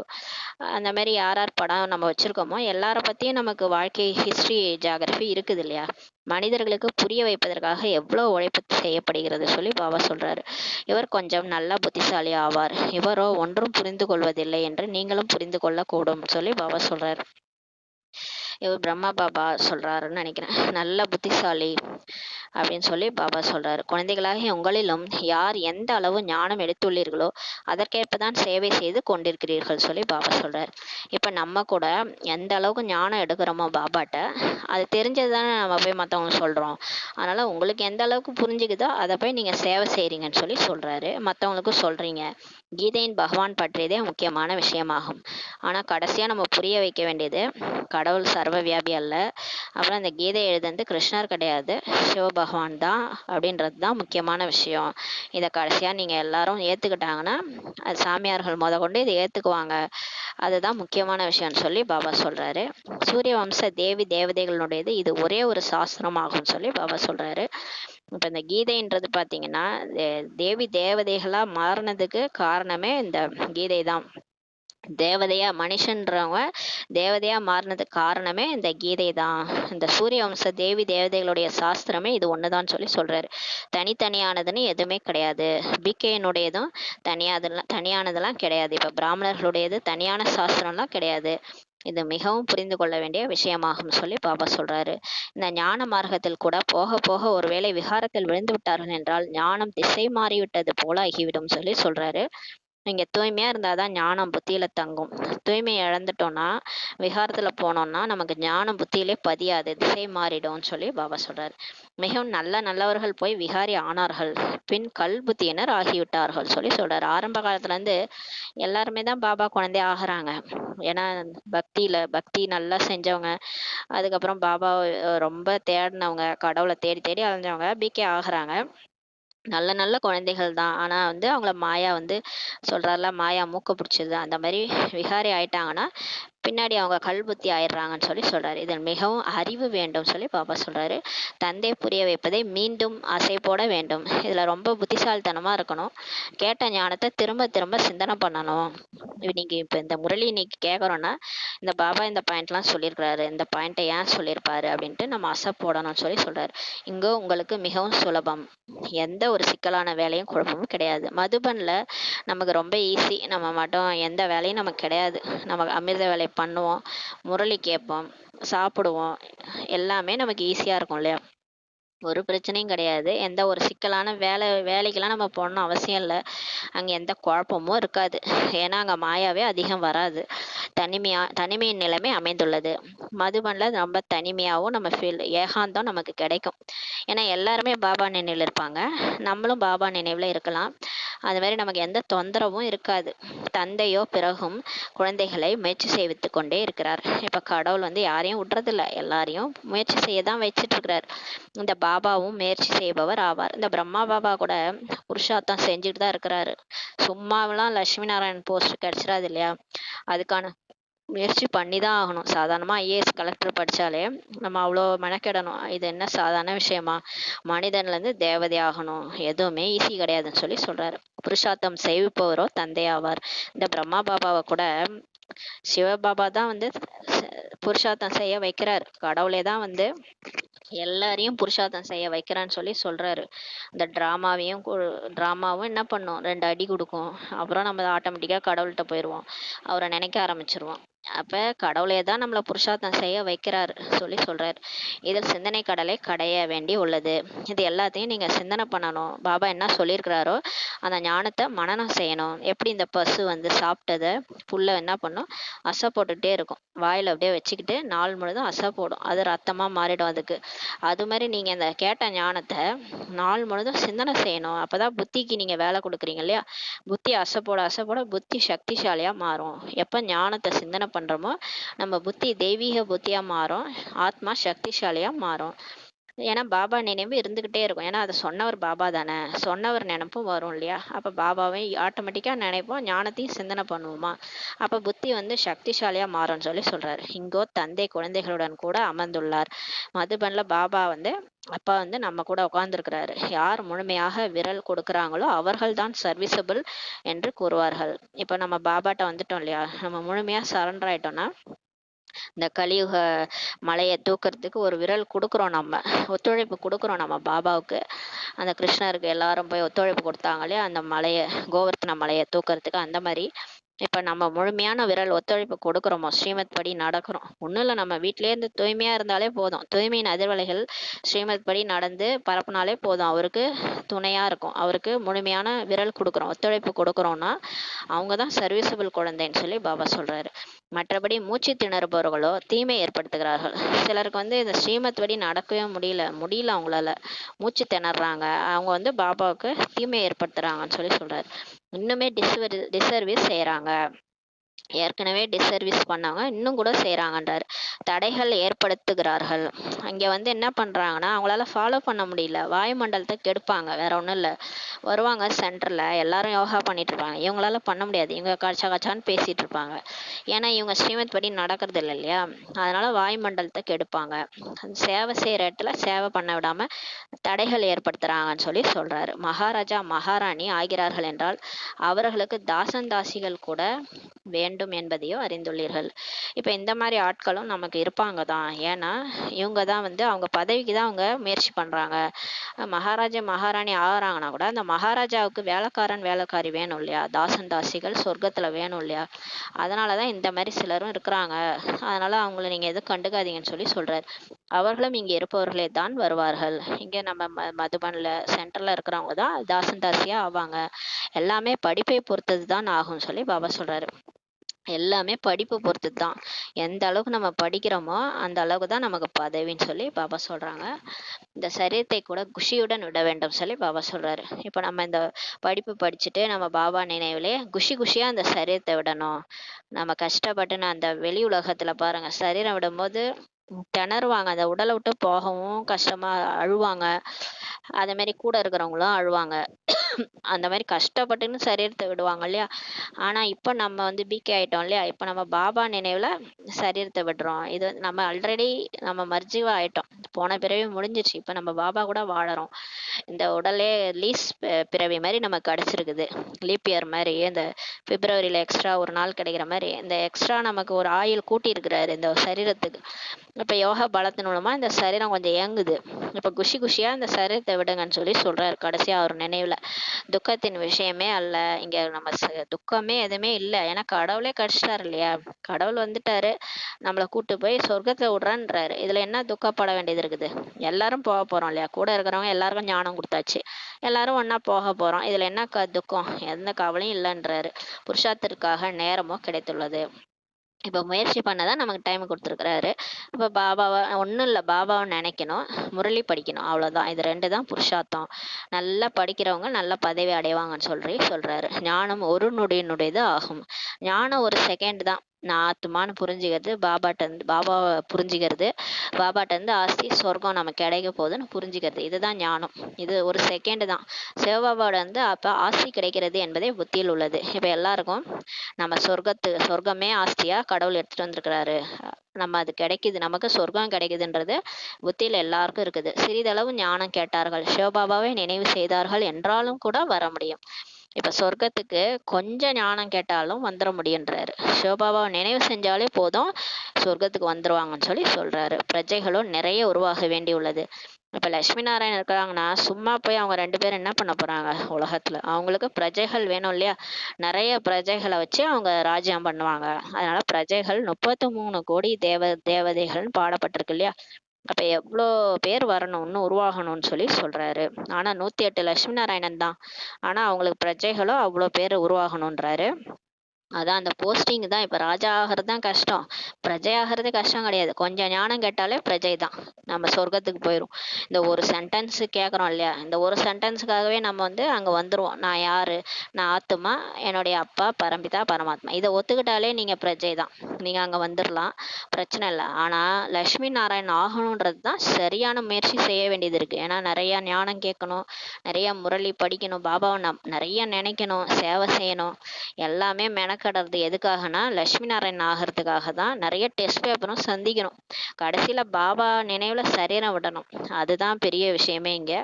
அந்த மாதிரி யார் யார் படம் நம்ம வச்சுருக்கோமோ எல்லாரை பற்றியும் நமக்கு வாழ்க்கை ஹிஸ்ட்ரி, ஜியாகிரஃபி இருக்குது இல்லையா. மனிதர்களுக்கு புரிய வைப்பதற்காக எவ்வளோ உழைப்பு செய்யப்படுகிறது சொல்லி பாபா சொல்கிறாரு. இவர் கொஞ்சம் நல்ல புத்திசாலி ஆவார், இவரோ ஒன்றும் புரிந்து கொள்வதில்லை என்று நீங்களும் புரிந்து கொள்ளக்கூடும் சொல்லி பாபா சொல்கிறார். இவர் பிரம்மா பாபா சொல்றாருன்னு நினைக்கிறேன். நல்ல புத்திசாலி அப்படின்னு சொல்லி பாபா சொல்றாரு. குழந்தைகளாகிய உங்களிலும் யார் எந்த அளவு ஞானம் எடுத்துள்ளீர்களோ அதற்கேற்பதான் சேவை செய்து கொண்டிருக்கிறீர்கள் சொல்லி பாபா சொல்றாரு. இப்ப நம்ம கூட எந்த அளவுக்கு ஞானம் எடுக்கிறோமோ பாபாட்ட, அது தெரிஞ்சது தானே நம்ம போய் மற்றவங்க சொல்றோம். அதனால உங்களுக்கு எந்த அளவுக்கு புரிஞ்சுக்குதோ அதை போய் நீங்க சேவை செய்றீங்கன்னு சொல்லி சொல்றாரு. மற்றவங்களுக்கும் சொல்றீங்க. கீதையின் பகவான் பற்றியதே முக்கியமான விஷயமாகும். ஆனா கடைசியா நம்ம புரிய வைக்க வேண்டியது, கடவுள் சர்வ வியாபி அல்ல. அப்புறம் இந்த கீதை எழுதுந்து கிருஷ்ணர் கிடையாது, சிவபகவான் தான் அப்படின்றது தான் முக்கியமான விஷயம். இதை கடைசியாக நீங்கள் எல்லாரும் ஏற்றுக்கிட்டாங்கன்னா, அது சாமியார்கள் கொண்டு இதை ஏற்றுக்குவாங்க. அதுதான் முக்கியமான விஷயம்னு சொல்லி பாபா சொல்கிறாரு. சூரிய வம்ச தேவி தேவதைகளுடையது இது ஒரே ஒரு சாஸ்திரமாகும்னு சொல்லி பாபா சொல்கிறாரு. இப்போ இந்த கீதைன்றது பார்த்தீங்கன்னா, தேவி தேவதைகளாக மாறினதுக்கு காரணமே இந்த கீதை தான். தேவதையா மனுஷன்றவங்க தேவதையா மாறினதுக்கு காரணமே இந்த கீதை தான். இந்த சூரிய வம்ச தேவி தேவதைகளுடைய சாஸ்திரமே இது ஒண்ணுதான் சொல்லி சொல்றாரு. தனித்தனியானதுன்னு எதுவுமே கிடையாது. பிகேனுடையதும் தனியானதெல்லாம் கிடையாது. இப்ப பிராமணர்களுடையது தனியான சாஸ்திரம்லாம் கிடையாது. இது மிகவும் புரிந்து கொள்ள வேண்டிய விஷயமாகும் சொல்லி பாபா சொல்றாரு. இந்த ஞான மார்க்கத்தில் கூட போக போக ஒருவேளை விகாரத்தில் விழுந்து விட்டார்கள் என்றால் ஞானம் திசை மாறிவிட்டது போல ஆகிவிடும் சொல்லி சொல்றாரு. நீங்க தூய்மையா இருந்தாதான் ஞானம் புத்தியில தங்கும். தூய்மையை இழந்துட்டோம்னா விகாரத்துல போனோம்னா நமக்கு ஞானம் புத்தியிலே பதியாது, திசை மாறிடும்னு சொல்லி பாபா சொல்றாரு. மிகவும் நல்லவர்கள் போய் விகாரி ஆனார்கள், பின் கல் புத்தியினர் ஆகிவிட்டார்கள் சொல்லி சொல்றாரு. ஆரம்ப காலத்துல இருந்து எல்லாருமே தான் பாபா குழந்தை ஆகுறாங்க. ஏன்னா பக்தி நல்லா செஞ்சவங்க, அதுக்கப்புறம் பாபா ரொம்ப தேடினவங்க, கடவுளை தேடி தேடி அலைஞ்சவங்க பிகே ஆகுறாங்க. நல்ல குழந்தைகள் தான். ஆனா அவங்கள மாயா சொல்றாருல, மாயா மூக்க பிடிச்சது, அந்த மாதிரி விகாரி ஆயிட்டாங்கன்னா பின்னாடி அவங்க கல்புத்தி ஆயிடுறாங்கன்னு சொல்லி சொல்றாரு. இதில் மிகவும் அறிவு வேண்டும் சொல்லி பாபா சொல்றாரு. தந்தை புரிய வைப்பதை மீண்டும் அசை போட வேண்டும். இதுல ரொம்ப புத்திசாலித்தனமா இருக்கணும். கேட்ட ஞானத்தை திரும்ப திரும்ப சிந்தனை பண்ணணும். இன்னைக்கு இப்ப இந்த முரளி இன்னைக்கு கேட்கறோம்னா இந்த பாபா இந்த பாயிண்ட்லாம் சொல்லியிருக்கிறாரு, இந்த பாயிண்ட்டை ஏன் சொல்லியிருப்பாரு அப்படின்ட்டு நம்ம அசை போடணும்னு சொல்லி சொல்றாரு. இங்க உங்களுக்கு மிகவும் சுலபம், எந்த ஒரு சிக்கலான வேலையும் குழப்பமும் கிடையாது. மதுபன்ல நமக்கு ரொம்ப ஈஸி. நம்ம மட்டும் எந்த வேலையும் நமக்கு கிடையாது. நம்ம அமிர்த வேலை பண்ணுவோம், முரளி கேட்போம், சாப்பிடுவோம், எல்லாமே நமக்கு ஈஸியா இருக்கும் இல்லையா? ஒரு பிரச்சனையும் கிடையாது. எந்த ஒரு சிக்கலான வேலைக்கெல்லாம் நம்ம போகணும்னு அவசியம் இல்லை. அங்க எந்த குழப்பமும் இருக்காது. ஏன்னா அங்க மாயாவே அதிகம் வராது. தனிமையின் நிலைமை அமைந்துள்ளது. மதுபன்ல ரொம்ப தனிமையாகவும் நம்ம ஏகாந்தம் நமக்கு கிடைக்கும். ஏன்னா எல்லாருமே பாபா நினைவில் இருப்பாங்க, நம்மளும் பாபா நினைவுல இருக்கலாம். அது மாதிரி நமக்கு எந்த தொந்தரவும் இருக்காது. தந்தையோ பிறகும் குழந்தைகளை முயற்சி செய்வித்து கொண்டே இருக்கிறார். இப்ப கடவுள் யாரையும் விட்டுறதில்ல, எல்லாரையும் முயற்சி செய்ய தான் வச்சிட்டு இருக்கிறார். இந்த பாபாவும் முயற்சி செய்பவர் ஆவார். இந்த பிரம்மா பாபா கூட புருஷார்த்தம் செஞ்சுட்டு தான் இருக்கிறாரு. சும்மாவெல்லாம் லட்சுமி நாராயண் போஸ்ட் கிடைச்சிடாது இல்லையா? அதுக்கான முயற்சி பண்ணி தான் ஆகணும். சாதாரணமாக ஐஏஎஸ் கலெக்டர் படித்தாலே நம்ம அவ்வளோ மெனக்கெடணும். இது என்ன சாதாரண விஷயமா? மனிதன்லேருந்து தேவதை ஆகணும், எதுவுமே ஈஸி கிடையாதுன்னு சொல்லி சொல்கிறாரு. புருஷார்த்தம் செய்விப்பவரோ தந்தையாவார். இந்த பிரம்மா பாபாவை கூட சிவபாபா தான் புருஷார்த்தம் செய்ய வைக்கிறார். கடவுளே தான் எல்லாரையும் புருஷார்த்தம் செய்ய வைக்கிறான்னு சொல்லி சொல்றாரு. இந்த டிராமாவும் என்ன பண்ணும், 2 அடி கொடுக்கும், அப்புறம் நம்ம ஆட்டோமேட்டிக்கா கடவுள்கிட்ட போயிடுவோம், அவரை நினைக்க ஆரம்பிச்சிருவோம். அப்ப கடவுளே தான் நம்மளை புருஷார்த்தம் செய்ய வைக்கிறாரு சொல்லி சொல்றாரு. இதில் சிந்தனை கடலை கடைய வேண்டி உள்ளது. இது எல்லாத்தையும் நீங்க சிந்தனை பண்ணணும். பாபா என்ன சொல்லியிருக்கிறாரோ அந்த ஞானத்தை மனனம் செய்யணும். எப்படி இந்த பசு சாப்பிட்டதை புல்ல என்ன பண்ணும், அசை போட்டுக்கிட்டே இருக்கும், வாயில அப்படியே வச்சுக்கிட்டு நாள் முழுதும் அசை போடும், அது ரத்தமா மாறிடும் அதுக்கு. அது மாதிரி நீங்க இந்த கேட்ட ஞானத்தை நாள் முழுதும் சிந்தனை செய்யணும். அப்பதான் புத்திக்கு நீங்க வேலை கொடுக்குறீங்க இல்லையா? புத்தி அசை போட புத்தி சக்திசாலியா மாறும். எப்ப ஞானத்தை சிந்தனை பண்றோமோ நம்ம புத்தி தெய்வீக புத்தியா மாறும், ஆத்மா சக்திசாலியா மாறும். ஏன்னா பாபா நினைவு இருந்துகிட்டே இருக்கும். ஏன்னா அதை சொன்னவர் பாபா தானே, சொன்னவர் நினைப்பும் வரும் இல்லையா? அப்ப பாபாவை ஆட்டோமேட்டிக்கா நினைப்போம், ஞானத்தையும் சிந்தனை பண்ணுவோமா, அப்ப புத்தி சக்திசாலியா மாறும்னு சொல்லி சொல்றாரு. இங்கோ தந்தை குழந்தைகளுடன் கூட அமர்ந்துள்ளார். மதுபன்ல பாபா அப்பா நம்ம கூட உட்கார்ந்துருக்கிறாரு. யார் முழுமையாக விரல் கொடுக்குறாங்களோ அவர்கள் தான் சர்வீசபிள் என்று கூறுவார்கள். இப்ப நம்ம பாபாட்ட வந்துட்டோம் இல்லையா, நம்ம முழுமையா சரண்டர் ஆயிட்டோம்னா இந்த கலியுக மலையை தூக்கிறதுக்கு ஒரு விரல் கொடுக்குறோம், நம்ம ஒத்துழைப்பு கொடுக்குறோம் நம்ம பாபாவுக்கு. அந்த கிருஷ்ணருக்கு எல்லாரும் போய் ஒத்துழைப்பு கொடுத்தாங்க இல்லையா, அந்த மலையை, கோவர்த்தன மலையை தூக்கிறதுக்கு. அந்த மாதிரி இப்ப நம்ம முழுமையான விரல் ஒத்துழைப்பு கொடுக்குறோமோ, ஸ்ரீமத் படி நடக்கிறோம். ஒன்றும் இல்லை, நம்ம வீட்டிலே இருந்து தூய்மையா இருந்தாலே போதும். தூய்மையின் அதிர்வலைகள் ஸ்ரீமத் படி நடந்து பரப்புனாலே போதும், அவருக்கு துணையா இருக்கும். அவருக்கு முழுமையான விரல் கொடுக்குறோம், ஒத்துழைப்பு கொடுக்குறோம்னா அவங்க தான் சர்வீசபிள் குழந்தைன்னு சொல்லி பாபா சொல்றாரு. மற்றபடி மூச்சு திணறுபவர்களோ தீமை ஏற்படுத்துகிறார்கள். சிலருக்கு இந்த ஸ்ரீமத் படி நடக்கவே முடியல அவங்களால, மூச்சு திணறாங்க, அவங்க பாபாவுக்கு தீமை ஏற்படுத்துறாங்கன்னு சொல்லி சொல்றாரு. இன்னுமே டிசர்வீஸ் செய்யறாங்க. ஏற்கனவே டிசர்வீஸ் பண்ணாங்க, இன்னும் கூட செய்யறாங்கன்றாரு. தடைகள் ஏற்படுத்துகிறார்கள். அங்க என்ன பண்றாங்கன்னா அவங்களால ஃபாலோ பண்ண முடியல, வாயுமண்டலத்தை கெடுப்பாங்க, வேற ஒண்ணும் இல்ல. வருவாங்க சென்டர்ல, எல்லாரும் யோகா பண்ணிட்டு இருப்பாங்க, இவங்களால பண்ண முடியாது, இவங்க கச்சா கச்சான்னு பேசிட்டு இருப்பாங்க. ஏன்னா இவங்க ஸ்ரீமத் படி நடக்கிறது இல்லை இல்லையா? அதனால வாயுமண்டலத்தை கெடுப்பாங்க. சேவை செய்யற இடத்துல சேவை பண்ண விடாம தடைகள் ஏற்படுத்துறாங்கன்னு சொல்லி சொல்றாரு. மகாராஜா மகாராணி ஆகிறார்கள் என்றால் அவர்களுக்கு தாசன் தாசிகள் கூட வேண்டும் என்பதையும் அறிந்துள்ளீர்கள். இப்ப இந்த மாதிரி ஆட்களும் நமக்கு இருப்பாங்க தான். ஏன்னா இவங்க தான் வந்து அவங்க பதவிக்கு தான் அவங்க முயற்சி பண்றாங்க. மகாராஜா மகாராணி ஆகுறாங்கன்னா கூட அந்த மகாராஜாவுக்கு வேலைக்காரன் வேலைக்காரி வேணும் இல்லையா, தாசன் தாசிகள் சொர்க்கத்துல வேணும் இல்லையா, அதனாலதான் இந்த மாதிரி சிலரும் இருக்கிறாங்க. அதனால அவங்கள நீங்க எதுவும் கண்டுக்காதீங்கன்னு சொல்லி சொல்றாரு. அவர்களும் இங்க இருப்பவர்களே தான் வருவார்கள். இங்க நம்ம மதுபன்ல சென்டர்ல இருக்கிறவங்க தான் தாசன் தாசியா ஆவாங்க. எல்லாமே படிப்பை பொறுத்தது தான் ஆகும்னு சொல்லி பாபா சொல்றாரு. எல்லாமே படிப்பு பொறுத்து தான். எந்த அளவுக்கு நம்ம படிக்கிறோமோ அந்த அளவுக்கு தான் நமக்கு பதவின்னு சொல்லி பாபா சொல்றாங்க. இந்த சரீரத்தை கூட குஷியுடன் விட வேண்டும் சொல்லி பாபா சொல்றாரு. இப்போ நம்ம இந்த படிப்பு படிச்சுட்டு நம்ம பாபா நினைவிலே குஷி குஷியா அந்த சரீரத்தை விடணும். நம்ம கஷ்டப்பட்டு அந்த வெளி உலகத்துல பாருங்க, சரீரம் விடும்போது திணறுவாங்க, அந்த உடலை விட்டு போகவும் கஷ்டமா அழுவாங்க. அதே மாதிரி கூட இருக்கிறவங்களும் அழுவாங்க. அந்த மாதிரி கஷ்டப்பட்டுன்னு சரீரத்தை விடுவாங்க இல்லையா. ஆனா இப்ப நம்ம வந்து பிகே ஆயிட்டோம் இல்லையா, இப்ப நம்ம பாபா நினைவுல சரீரத்தை விடுறோம். இது நம்ம ஆல்ரெடி நம்ம மர்ஜீவா ஆயிட்டோம், போன பிறவி முடிஞ்சிருச்சு. இப்ப நம்ம பாபா கூட வாழறோம். இந்த உடலே லீஸ் பிறவி மாதிரி நமக்கு கிடைச்சிருக்குது. லீப் இயர் மாதிரி இந்த பிப்ரவரியில எக்ஸ்ட்ரா ஒரு நாள் கிடைக்கிற மாதிரி இந்த எக்ஸ்ட்ரா நமக்கு ஒரு ஆயுள் கூட்டி இருக்கிறாரு இந்த சரீரத்துக்கு. இப்ப யோகா பலத்தின் மூலமா இந்த சரீரம் கொஞ்சம் இயங்குது. இப்ப குஷி குஷியா இந்த சரீரத்தை விடுங்கன்னு சொல்லி சொல்றாரு கடைசியா அவர் நினைவுல. துக்கத்தின் விஷயமே அல்ல இங்க, நம்ம துக்கமே எதுவுமே இல்லை. ஏன்னா கடவுளே கிடைச்சிட்டாரு இல்லையா, கடவுள் வந்துட்டாரு, நம்மளை கூட்டு போய் சொர்க்கத்தை விடுறான்றாரு. இதுல என்ன துக்கப்பட வேண்டியது இருக்குது? எல்லாரும் போக போறோம் இல்லையா, கூட இருக்கிறவங்க எல்லாருக்கும் ஞானம் கொடுத்தாச்சு, எல்லாரும் ஒன்னா போக போறோம். இதுல என்ன துக்கம்? எந்த கவலையும் இல்லைன்றாரு. புருஷார்த்திற்காக நேரமோ கிடைத்துள்ளது. இப்போ முயற்சி பண்ணதான் நமக்கு டைம் கொடுத்துருக்குறாரு. இப்போ பாபாவை ஒன்றும் இல்லை, பாபாவை நினைக்கணும், முரளி படிக்கணும், அவ்வளோதான். இது ரெண்டு தான் புருஷார்த்தம். நல்லா படிக்கிறவங்க நல்ல பதவி அடைவாங்கன்னு சொல்றாரு. ஞானம் ஒரு நொடியினுடையது ஆகும். ஞானம் ஒரு செகண்ட் தான். நான் ஆத்மான்னு புரிஞ்சுக்கிறது, பாபாவை புரிஞ்சுக்கிறது, பாபாட்ட இருந்து ஆஸ்தி சொர்க்கம் நமக்கு கிடைக்க போகுதுன்னு புரிஞ்சுக்கிறது, இதுதான் ஞானம். இது ஒரு செகண்ட் தான். சிவபாபாவோட வந்து அப்போ ஆஸ்தி கிடைக்கிறது என்பதே புத்தியில் உள்ளது. இப்போ எல்லாருக்கும் நம்ம சொர்க்கமே ஆஸ்தியா கடவுள் எடுத்துட்டு வந்திருக்கிறாரு, நம்ம அது கிடைக்குது, நமக்கு சொர்க்கம் கிடைக்குதுன்றது புத்தியில எல்லாருக்கும் இருக்குது. சிறிதளவு ஞானம் கேட்டார்கள், சிவபாபாவை நினைவு செய்தார்கள் என்றாலும் கூட வர முடியும். இப்ப சொர்க்கத்துக்கு கொஞ்சம் ஞானம் கேட்டாலும் வந்துட முடியுன்றாரு. சிவபாபாவை நினைவு செஞ்சாலே போதும் சொர்க்கத்துக்கு வந்துருவாங்கன்னு சொல்லி சொல்றாரு. பிரஜைகளும் நிறைய உருவாக வேண்டியுள்ளது. இப்ப லட்சுமி நாராயணன் இருக்கிறாங்கன்னா சும்மா போய் அவங்க 2 பேரும் என்ன பண்ண போறாங்க உலகத்துல? அவங்களுக்கு பிரஜைகள் வேணும் இல்லையா, நிறைய பிரஜைகளை வச்சு அவங்க ராஜ்யம் பண்ணுவாங்க. அதனால பிரஜைகள் 33 கோடி தேவதைகள்னு பாடப்பட்டிருக்கு இல்லையா. அப்ப எவ்வளோ பேர் வரணும்னு உருவாகணும்னு சொல்லி சொல்றாரு. ஆனா 108 லட்சுமி நாராயணன் தான், ஆனா அவங்களுக்கு பிரஜைகளும் அவ்வளோ பேர் உருவாகணுன்றாரு. அதான் அந்த போஸ்டிங் தான். இப்ப ராஜா ஆகிறது தான் கஷ்டம், பிரஜை ஆகிறது கஷ்டம் கிடையாது. கொஞ்சம் ஞானம் கேட்டாலே பிரஜை தான், நம்ம சொர்க்கத்துக்கு போயிரும். இந்த ஒரு சென்டென்ஸ் கேட்குறோம் இல்லையா, இந்த ஒரு சென்டென்ஸுக்காகவே நம்ம வந்து அங்க வந்துருவோம். நான் யாரு? நான் ஆத்துமா, என்னுடைய அப்பா பரம்பிதா பரமாத்மா, இதை ஒத்துக்கிட்டாலே நீங்க பிரஜை தான், நீங்க அங்க வந்துடலாம், பிரச்சனை இல்லை. ஆனா லட்சுமி நாராயணன் ஆகணுன்றது தான் சரியான முயற்சி செய்ய வேண்டியது இருக்கு. ஏன்னா நிறைய ஞானம் கேட்கணும், நிறைய முரளி படிக்கணும், பாபாவை நிறைய நினைக்கணும், சேவை செய்யணும். எல்லாமே மெனக்கடுறது எதுக்காகனா லட்சுமி நாராயணன் ஆகிறதுக்காக தான். நிறைய டெஸ்ட் பேப்பரும் சந்திக்கணும், கடைசியில பாபா நினைவுல சரீரம் விடணும். அதுதான் பெரிய விஷயமே இங்க.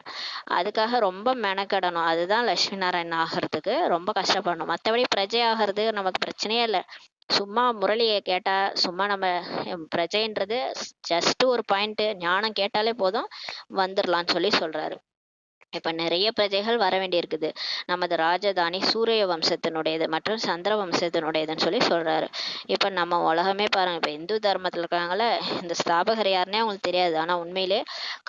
அதுக்காக ரொம்ப மெனக்கடணும். அதுதான் லட்சுமி நாராயணன் ஆகிறதுக்கு ரொம்ப கஷ்டப்படணும். மற்றபடி பிரஜை ஆகிறது நமக்கு பிரச்சனையே இல்லை. சும்மா முரளியை கேட்டா, சும்மா நம்ம பிரஜைன்றது ஜஸ்ட் ஒரு பாயிண்ட், ஞானம் கேட்டாலே போதும் வந்துடலாம்னு சொல்லி சொல்றாரு. இப்ப நிறைய பிரஜைகள் வர வேண்டியிருக்குது. நமது ராஜதானி சூரிய வம்சத்தினுடையது மற்றும் சந்திர வம்சத்தினுடையதுன்னு சொல்லி சொல்றாரு. இப்ப நம்ம உலகமே பாருங்க, இப்ப இந்து தர்மத்துல இருக்காங்களே, இந்த ஸ்தாபகர் யாருன்னே அவங்களுக்கு தெரியாது. ஆனா உண்மையிலே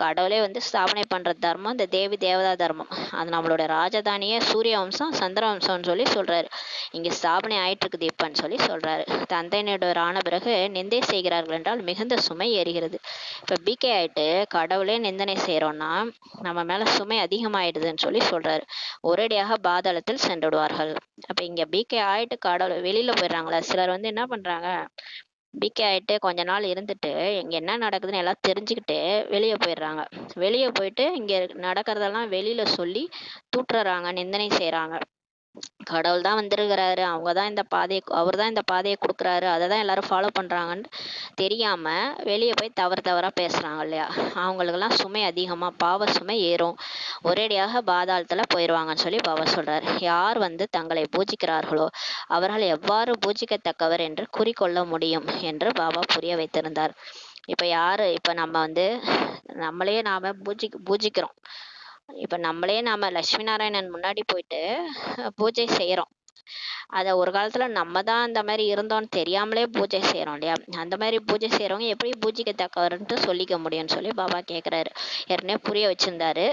கடவுளே வந்து ஸ்தாபனை பண்ற தர்மம் இந்த தேவி தேவதா தர்மம். அது நம்மளோட ராஜதானியே சூரிய வம்சம் சந்திர வம்சம்னு சொல்லி சொல்றாரு. இங்க ஸ்தாபனை ஆயிட்டு இருக்குது இப்பன்னு சொல்லி சொல்றாரு. தந்தையினர் ஆன பிறகு நிந்தை செய்கிறார்கள் என்றால் மிகுந்த சுமை ஏறுகிறது. இப்ப பிகே ஆயிட்டு கடவுளே நிந்தனை செய்யறோம்னா நம்ம மேல சுமை அதிகமாயிடுதுன்னு சொல்லி சொல்றாரு. ஒரேடியாக பாதாளத்தில் சென்றுடுவார்கள். அப்ப இங்க பிகே ஆயிட்டு கடவுள் வெளியில போயிடுறாங்களா சிலர், வந்து என்ன பண்றாங்க, பிகே ஆயிட்டு கொஞ்ச நாள் இருந்துட்டு இங்க என்ன நடக்குதுன்னு எல்லாம் தெரிஞ்சுக்கிட்டு வெளியே போயிடுறாங்க. வெளியே போயிட்டு இங்க நடக்கிறதெல்லாம் வெளியில சொல்லி தூட்டுறாங்க, நிந்தனை செய்யறாங்க. கடவுள் தான் வந்திருக்கிறாரு, அவங்க தான் இந்த பாதையை அவர் தான் இந்த பாதையை கொடுக்குறாரு, அதை தான் எல்லாரும் ஃபாலோ பண்ணுறாங்கன்னு தெரியாமல் வெளியே போய் தவறு தவறாக பேசுகிறாங்க இல்லையா, அவங்களுக்கெல்லாம் சுமை அதிகமாக பாவ சுமை ஏறும், ஒரேடியாக பாதாளத்தில் போயிடுவாங்கன்னு சொல்லி பாபா சொல்கிறார். யார் வந்து தங்களை பூஜிக்கிறார்களோ அவர்கள் எவ்வாறு பூஜிக்கத்தக்கவர் என்று குறிக்கொள்ள முடியும் என்று பாபா புரிய வைத்திருந்தார். இப்போ நம்ம வந்து நாம் பூஜிக்கிறோம். இப்போ நாம் லட்சுமி நாராயணன் முன்னாடி போயிட்டு பூஜை செய்கிறோம். அதை ஒரு காலத்தில் நம்ம தான் அந்த மாதிரி இருந்தோம்னு தெரியாமலே பூஜை செய்கிறோம் இல்லையா, அந்த மாதிரி பூஜை செய்கிறவங்க எப்படி பூஜிக்கத்தக்கவர்ன்ட்டு சொல்லிக்க முடியும்னு சொல்லி பாபா கேட்குறாரு. ஏற்கனவே புரிய வச்சிருந்தாரு.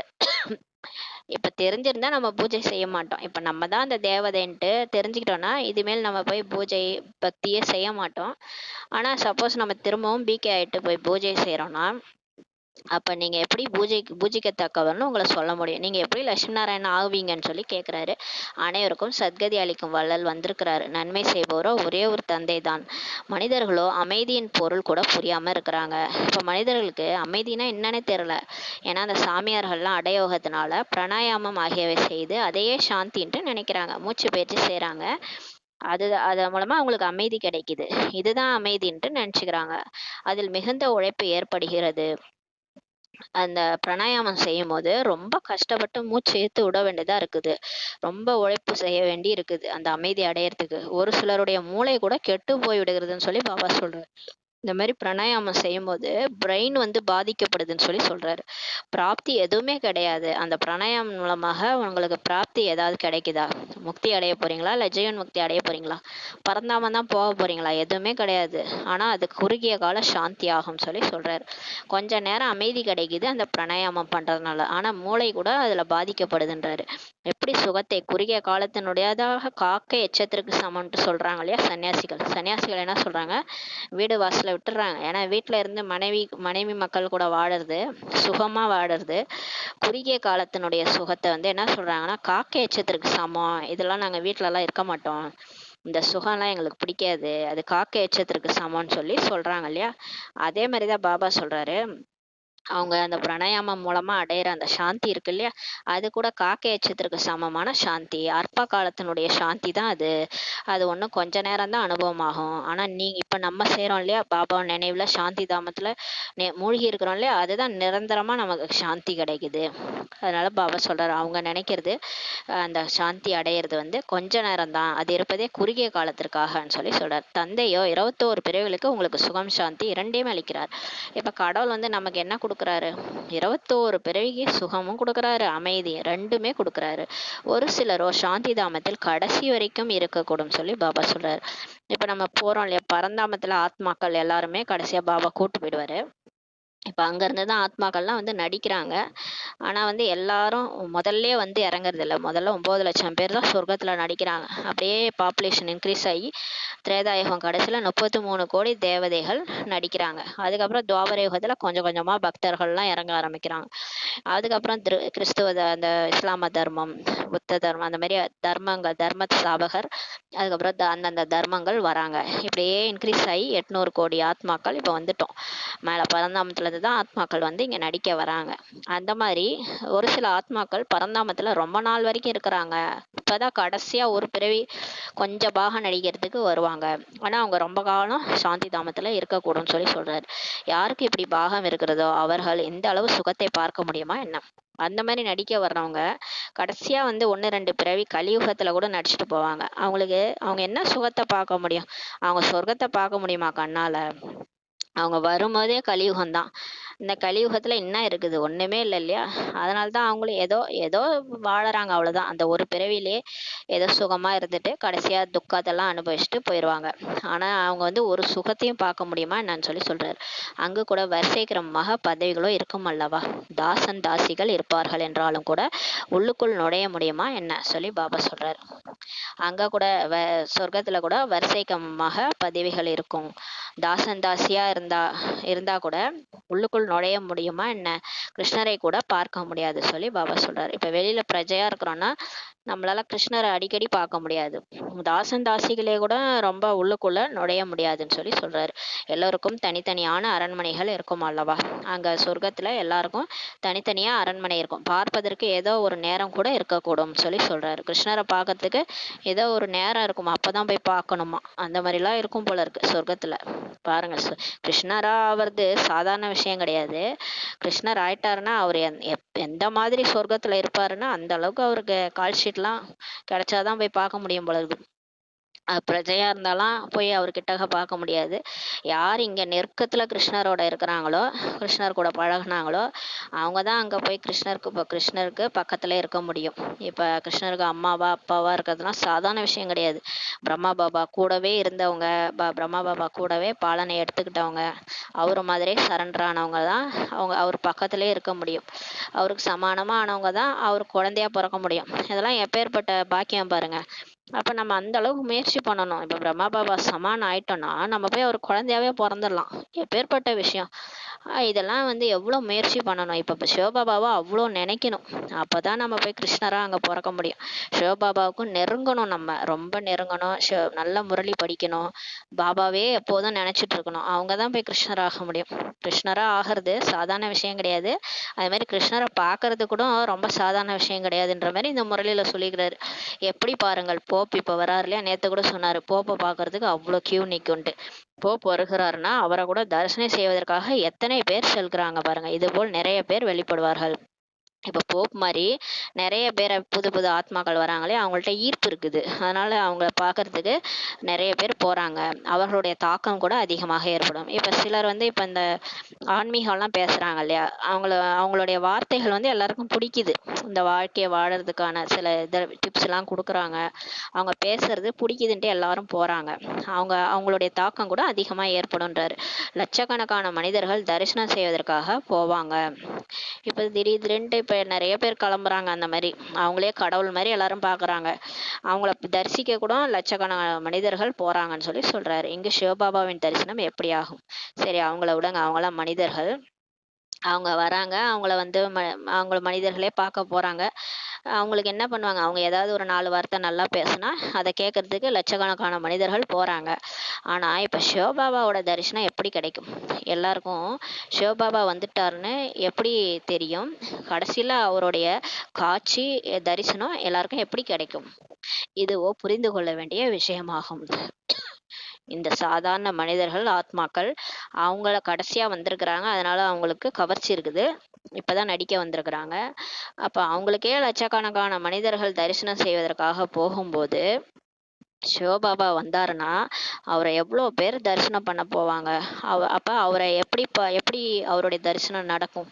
இப்போ தெரிஞ்சிருந்தா நம்ம பூஜை செய்ய மாட்டோம். இப்போ நம்ம தான் அந்த தேவதைன்ட்டு தெரிஞ்சுக்கிட்டோன்னா இதுமேல் நம்ம போய் பூஜை பக்தியே செய்ய மாட்டோம். ஆனால் சப்போஸ் நம்ம திரும்பவும் பிகே ஆகிட்டு போய் பூஜை செய்கிறோன்னா அப்போ நீங்கள் எப்படி பூஜிக்கத்தக்கவர்னு உங்களை சொல்ல முடியும், நீங்கள் எப்படி லட்சுமி நாராயணன் ஆகுவீங்கன்னு சொல்லி கேட்குறாரு. அனைவருக்கும் சத்கதி அளிக்கும் வள்ளல் வந்திருக்கிறாரு. நன்மை செய்பவரோ ஒரே ஒரு தந்தை தான். மனிதர்களோ அமைதியின் பொருள் கூட புரியாமல் இருக்கிறாங்க. இப்போ மனிதர்களுக்கு அமைதினா என்னன்னே தெரில. ஏன்னா அந்த சாமியார்கள்லாம் அடயோகத்தினால பிராணாயாமம் ஆகியவை செய்து அதையே சாந்தின்ட்டு நினைக்கிறாங்க, மூச்சு பயிற்சி செய்கிறாங்க. அது மூலமாக அவங்களுக்கு அமைதி கிடைக்குது, இதுதான் அமைதின்ட்டு நினச்சிக்கிறாங்க. அதில் மிகுந்த உழைப்பு ஏற்படுகிறது. அந்த பிராணாயாமம் செய்யும் போது ரொம்ப கஷ்டப்பட்டு மூச்சு இழுத்து விட வேண்டியதா இருக்குது, ரொம்ப உழைப்பு செய்ய வேண்டி இருக்குது அந்த அமைதி அடையறதுக்கு. ஒரு சிலருடைய மூளை கூட கெட்டு போய் விடுகிறதுன்னு சொல்லி பாபா சொல்றாரு. இந்த மாதிரி பிராணாயாமம் செய்யும்போது பிரெயின் வந்து பாதிக்கப்படுதுன்னு சொல்லி சொல்றாரு. பிராப்தி எதுவுமே கிடையாது. அந்த பிராணாயாமம் மூலமாக உங்களுக்கு பிராப்தி ஏதாவது கிடைக்குதா? முக்தி அடைய போறீங்களா, இல்லை ஜீவன் முக்தி அடைய போறீங்களா, பரந்தாம தான் போக போறீங்களா? எதுவுமே கிடையாது. ஆனா அது குறுகிய கால சாந்தி ஆகும் சொல்லி சொல்றாரு. கொஞ்ச நேரம் அமைதி கிடைக்குது அந்த பிராணாயாமம் பண்றதுனால, ஆனா மூளை கூட அதுல பாதிக்கப்படுதுன்றாரு. எப்படி சுகத்தை குறுகிய காலத்தினுடையதாக காக்கை எச்சத்திற்கு சமம்ட்டு சொல்றாங்க இல்லையா சன்னியாசிகள் என்ன சொல்றாங்க, வீடு வாசலை விட்டுறாங்க. ஏன்னா வீட்டுல இருந்து மனைவி மக்கள் கூட வாழறது, சுகமா வாழறது, குறுகிய காலத்தினுடைய சுகத்தை வந்து என்ன சொல்றாங்கன்னா காக்கை எச்சத்திற்கு சமம், இதெல்லாம் நாங்க வீட்டுல எல்லாம் இருக்க மாட்டோம், இந்த சுகம்லாம் எங்களுக்கு பிடிக்காது, அது காக்கை எச்சத்திற்கு சமம்னு சொல்லி சொல்றாங்க இல்லையா. அதே மாதிரிதான் பாபா சொல்றாரு, அவங்க அந்த பிராணாயாமம் மூலமா அடையிற அந்த சாந்தி இருக்கு இல்லையா, அது கூட காக்கை எச்சத்திற்கு சமமான சாந்தி, அற்ப காலத்தினுடைய சாந்தி தான் அது. அது ஒன்றும் கொஞ்ச நேரம் தான் அனுபவம் ஆகும். ஆனா இப்ப நம்ம செய்யறோம் இல்லையா, பாபா நினைவுல சாந்தி தாமத்துல மூழ்கி இருக்கிறோம் இல்லையா, அதுதான் நிரந்தரமா நமக்கு சாந்தி கிடைக்குது. அதனால பாபா சொல்றாரு, அவங்க நினைக்கிறது அந்த சாந்தி அடையிறது வந்து கொஞ்ச நேரம் தான், அது இருப்பதே குறுகிய காலத்திற்காகன்னு சொல்லி சொல்றாரு. தந்தையோ 21 பிறவிகளுக்கு உங்களுக்கு சுகம் சாந்தி இரண்டையுமே அளிக்கிறார். இப்ப கடவுள் வந்து நமக்கு என்ன கொடுக்குறாரு, 21 பிறவிக்கு சுகமும் கொடுக்குறாரு, அமைதி ரெண்டுமே கொடுக்குறாரு. ஒரு சிலரோ சாந்தி தாமத்தில் கடைசி வரைக்கும் இருக்கக்கூடும் சொல்லி பாபா சொல்றாரு. இப்ப நம்ம போறோம் இல்லையா, பரந்தாமத்துல ஆத்மாக்கள் எல்லாருமே கடைசியா பாபா கூட்டு போயிடுவாரு. இப்போ அங்கேருந்து தான் ஆத்மாக்கள்லாம் வந்து நடிக்கிறாங்க. ஆனால் வந்து எல்லாரும் முதல்ல வந்து இறங்குறது இல்லை. முதல்ல 9 லட்சம் பேர் தான் சொர்க்கத்தில் நடிக்கிறாங்க. அப்படியே பாப்புலேஷன் இன்க்ரீஸ் ஆகி திரேதாயுகம் கடைசியில் 33 கோடி தேவதைகள் நடிக்கிறாங்க. அதுக்கப்புறம் துவாபர யுகத்தில் கொஞ்சம் கொஞ்சமாக பக்தர்கள்லாம் இறங்க ஆரம்பிக்கிறாங்க. அதுக்கப்புறம் கிறிஸ்துவ அந்த இஸ்லாம தர்மம், புத்த தர்மம், அந்த மாதிரி தர்ம ஸ்தாபகர், அதுக்கப்புறம் அந்தந்த தர்மங்கள் வராங்க. இப்படியே இன்க்ரீஸ் ஆகி 800 கோடி ஆத்மாக்கள் இப்போ வந்துட்டோம். மேலே பரந்தாமத்துலேருந்து தான் ஆத்மாக்கள் வந்து இங்கே நடிக்க வராங்க. அந்த மாதிரி ஒரு சில ஆத்மாக்கள் பரந்தாமத்தில் ரொம்ப நாள் வரைக்கும் இருக்கிறாங்க. இப்போதான் கடைசியாக ஒரு பிறவி கொஞ்சம் பாகம் நடிக்கிறதுக்கு வருவாங்க. ஆனால் அவங்க ரொம்ப காலம் சாந்தி தாமத்தில் இருக்கக்கூடும்னு சொல்லி சொல்கிறார். யாருக்கு இப்படி பாகம் இருக்கிறதோ அவர்கள் எந்த அளவு சுகத்தை பார்க்க முடியுமா என்ன? அந்த மாதிரி நடிக்க வர்றவங்க கடைசியா வந்து 1-2 பிறவி கலியுகத்துல கூட நடிச்சுட்டு போவாங்க. அவங்க என்ன சுகத்தை பார்க்க முடியும்? அவங்க சொர்க்கத்தை பார்க்க முடியுமா கண்ணால? அவங்க வரும்போதே கலியுகம் தான். இந்த கலியுகத்துல என்ன இருக்குது? ஒண்ணுமே இல்லை இல்லையா. அதனாலதான் அவங்களும் ஏதோ ஏதோ வாழறாங்க, அவ்வளவுதான். அந்த ஒரு பிறவிலேயே ஏதோ சுகமா இருந்துட்டு கடைசியா துக்கத்தெல்லாம் அனுபவிச்சுட்டு போயிடுவாங்க. ஆனா அவங்க வந்து ஒரு சுகத்தையும் பார்க்க முடியுமா என்னன்னு சொல்லி சொல்றாரு. அங்கு கூட வரிசை கிரமமாக பதவிகளோ இருக்கும் அல்லவா, தாசன் தாசிகள் இருப்பார்கள் என்றாலும் கூட உள்ளுக்குள் நுழைய முடியுமா என்ன சொல்லி பாபா சொல்றாரு. அங்க கூட சொர்க்கத்துல கூட வரிசை கிரமமாக பதவிகள் இருக்கும். தாசன் தாசியா இருந்தா கூட உள்ளுக்குள் நுழைய முடியுமா என்ன? கிருஷ்ணரை கூட பார்க்க முடியாது சொல்லி பாபா சொல்றாரு. இப்ப வெளியில பிரஜையா இருக்கிறோம்னா நம்மளால கிருஷ்ணரை அடிக்கடி பார்க்க முடியாது. தாசன் தாசிகளே கூட ரொம்ப உள்ளுக்குள்ள நுழைய முடியாதுன்னு சொல்லி சொல்றாரு. எல்லோருக்கும் தனித்தனியான அரண்மனைகள் இருக்கும் அல்லவா? அங்க சொர்க்கத்துல எல்லாருக்கும் தனித்தனியா அரண்மனை இருக்கும். பார்ப்பதற்கு ஏதோ ஒரு நேரம் கூட இருக்கக்கூடும் சொல்லி சொல்றாரு. கிருஷ்ணரை பார்க்கறதுக்கு ஏதோ ஒரு நேரம் இருக்குமா, அப்பதான் போய் பார்க்கணுமா, அந்த மாதிரிலாம் இருக்கும் போல இருக்கு சொர்க்கத்துல. பாருங்க, கிருஷ்ணரா ஆவறது சாதாரண விஷயம் கிடையாது. கிருஷ்ணர் ஆயிட்டாருன்னா அவர் எந்த மாதிரி சொர்க்கத்துல இருப்பாருன்னா அந்த அளவுக்கு அவருக்கு கால் ஷீட்லாம் கிடைச்சாதான் போய் பார்க்க முடியும் போல இருக்கு. பிரஜையா இருந்தாலும் போய் அவர்கிட்ட பார்க்க முடியாது. யார் இங்க நெருக்கத்துல கிருஷ்ணரோட இருக்கிறாங்களோ, கிருஷ்ணர் கூட பழகுனாங்களோ, அவங்க தான் அங்க போய் கிருஷ்ணருக்கு பக்கத்துல இருக்க முடியும். இப்ப கிருஷ்ணருக்கு அம்மாவா அப்பாவா இருக்கிறதுலாம் சாதாரண விஷயம் கிடையாது. பிரம்மா பாபா கூடவே இருந்தவங்க, பிரம்மா பாபா கூடவே பாலனை எடுத்துக்கிட்டவங்க, அவரு மாதிரி சரண்டர் ஆனவங்க தான் அவர் பக்கத்திலே இருக்க முடியும். அவருக்கு சமானமா ஆனவங்க தான் அவர் குழந்தையா பிறக்க முடியும். இதெல்லாம் எப்பேற்பட்ட பாக்கியம் பாருங்க. அப்ப நம்ம அந்த அளவுக்கு முயற்சி பண்ணணும். இப்ப பிரம்மா பாபா சமான் ஆயிட்டோம்னா நம்ம போய் அவர் குழந்தையாவே பிறந்துடலாம். எப்பேற்பட்ட விஷயம். இதெல்லாம் எவ்வளவு முயற்சி பண்ணணும். இப்ப சிவபாபாவை அவ்வளோ நினைக்கணும். அப்பதான் நம்ம போய் கிருஷ்ணரா அங்க பிறக்க முடியும். சிவபாபாவுக்கும் நெருங்கணும், நம்ம ரொம்ப நெருங்கணும். நல்ல முரளி படிக்கணும். பாபாவே எப்போதும் நினைச்சிட்டு இருக்கணும். அவங்கதான் போய் கிருஷ்ணராக முடியும். கிருஷ்ணரா ஆகிறது சாதாரண விஷயம் கிடையாது. அது மாதிரி கிருஷ்ணரை பார்க்கறது கூட ரொம்ப சாதாரண விஷயம் கிடையாதுன்ற மாதிரி இந்த முரளியில சொல்லிக்கிறாரு. எப்படி பாருங்கள், போப் இப்ப வராரு இல்லையா, நேத்து கூட சொன்னாரு போப்பை பார்க்கறதுக்கு அவ்வளோ கியூ நிக்கும்ட்டு. போப் வருகிறாருன்னா அவரை கூட தரிசனம் செய்வதற்காக எத்தனை பேர் செல்கிறாங்க பாருங்க. இது போல் நிறைய பேர் வெளிப்படுவார்கள். இப்ப போப் மாதிரி நிறைய பேரை புது புது ஆத்மாக்கள் வராங்களே, அவங்கள்ட்ட ஈர்ப்பு இருக்குது. அதனால அவங்கள பார்க்கறதுக்கு நிறைய பேர் போறாங்க. அவர்களுடைய தாக்கம் கூட அதிகமாக ஏற்படும். இப்ப சிலர் இப்ப இந்த ஆன்மீகம்லாம் பேசுறாங்க இல்லையா, அவங்களுடைய வார்த்தைகள் எல்லாருக்கும் பிடிக்குது. இந்த வாழ்க்கையை வாழறதுக்கான சில டிப்ஸ் எல்லாம் கொடுக்குறாங்க. அவங்க பேசுறது பிடிக்குதுன்ட்டு எல்லாரும் போறாங்க. அவங்களுடைய தாக்கம் கூட அதிகமா ஏற்படும்ன்றாரு. லட்சக்கணக்கான மனிதர்கள் தரிசனம் செய்வதற்காக போவாங்க. இப்ப திடீர்னு இப்ப நிறைய பேர் கிளம்புறாங்க. அந்த மாதிரி அவங்களே கடவுள் மாதிரி எல்லாரும் பாக்குறாங்க. அவங்கள தரிசிக்க கூட லட்சக்கணக்கான மனிதர்கள் போறாங்கன்னு சொல்லி சொல்றாரு. இங்கு சிவபாபாவின் தரிசனம் எப்படி ஆகும்? சரி, அவங்கள விடுங்க, அவங்களாம் மனிதர்கள். அவங்க வராங்க, அவங்கள மனிதர்களே பார்க்க போறாங்க. அவங்களுக்கு என்ன பண்ணுவாங்க, அவங்க ஏதாவது ஒரு 4 வார்த்தை நல்லா பேசினா அதை கேட்கறதுக்கு லட்சக்கணக்கான மனிதர்கள் போறாங்க. ஆனா இப்ப சிவபாபாவோட தரிசனம் எப்படி கிடைக்கும்? எல்லாருக்கும் சிவபாபா வந்துட்டாருன்னு எப்படி தெரியும்? கடைசியில அவருடைய காட்சி தரிசனம் எல்லாருக்கும் எப்படி கிடைக்கும்? இதுவோ புரிந்து கொள்ள வேண்டிய விஷயமாகும். இந்த சாதாரண மனிதர்கள், ஆத்மாக்கள், அவங்கள கடைசியா வந்திருக்கிறாங்க. அதனால அவங்களுக்கு கவர்ச்சி இருக்குது. இப்பதான் நடிக்க வந்திருக்கிறாங்க. அப்ப அவங்களுக்கே லட்சக்கணக்கான மனிதர்கள் தரிசனம் செய்வதற்காக போகும்போது சிவபாபா வந்தாருன்னா அவரை எவ்வளோ பேர் தரிசனம் பண்ண போவாங்க. அப்ப அவரை எப்படி அவருடைய தரிசனம் நடக்கும்?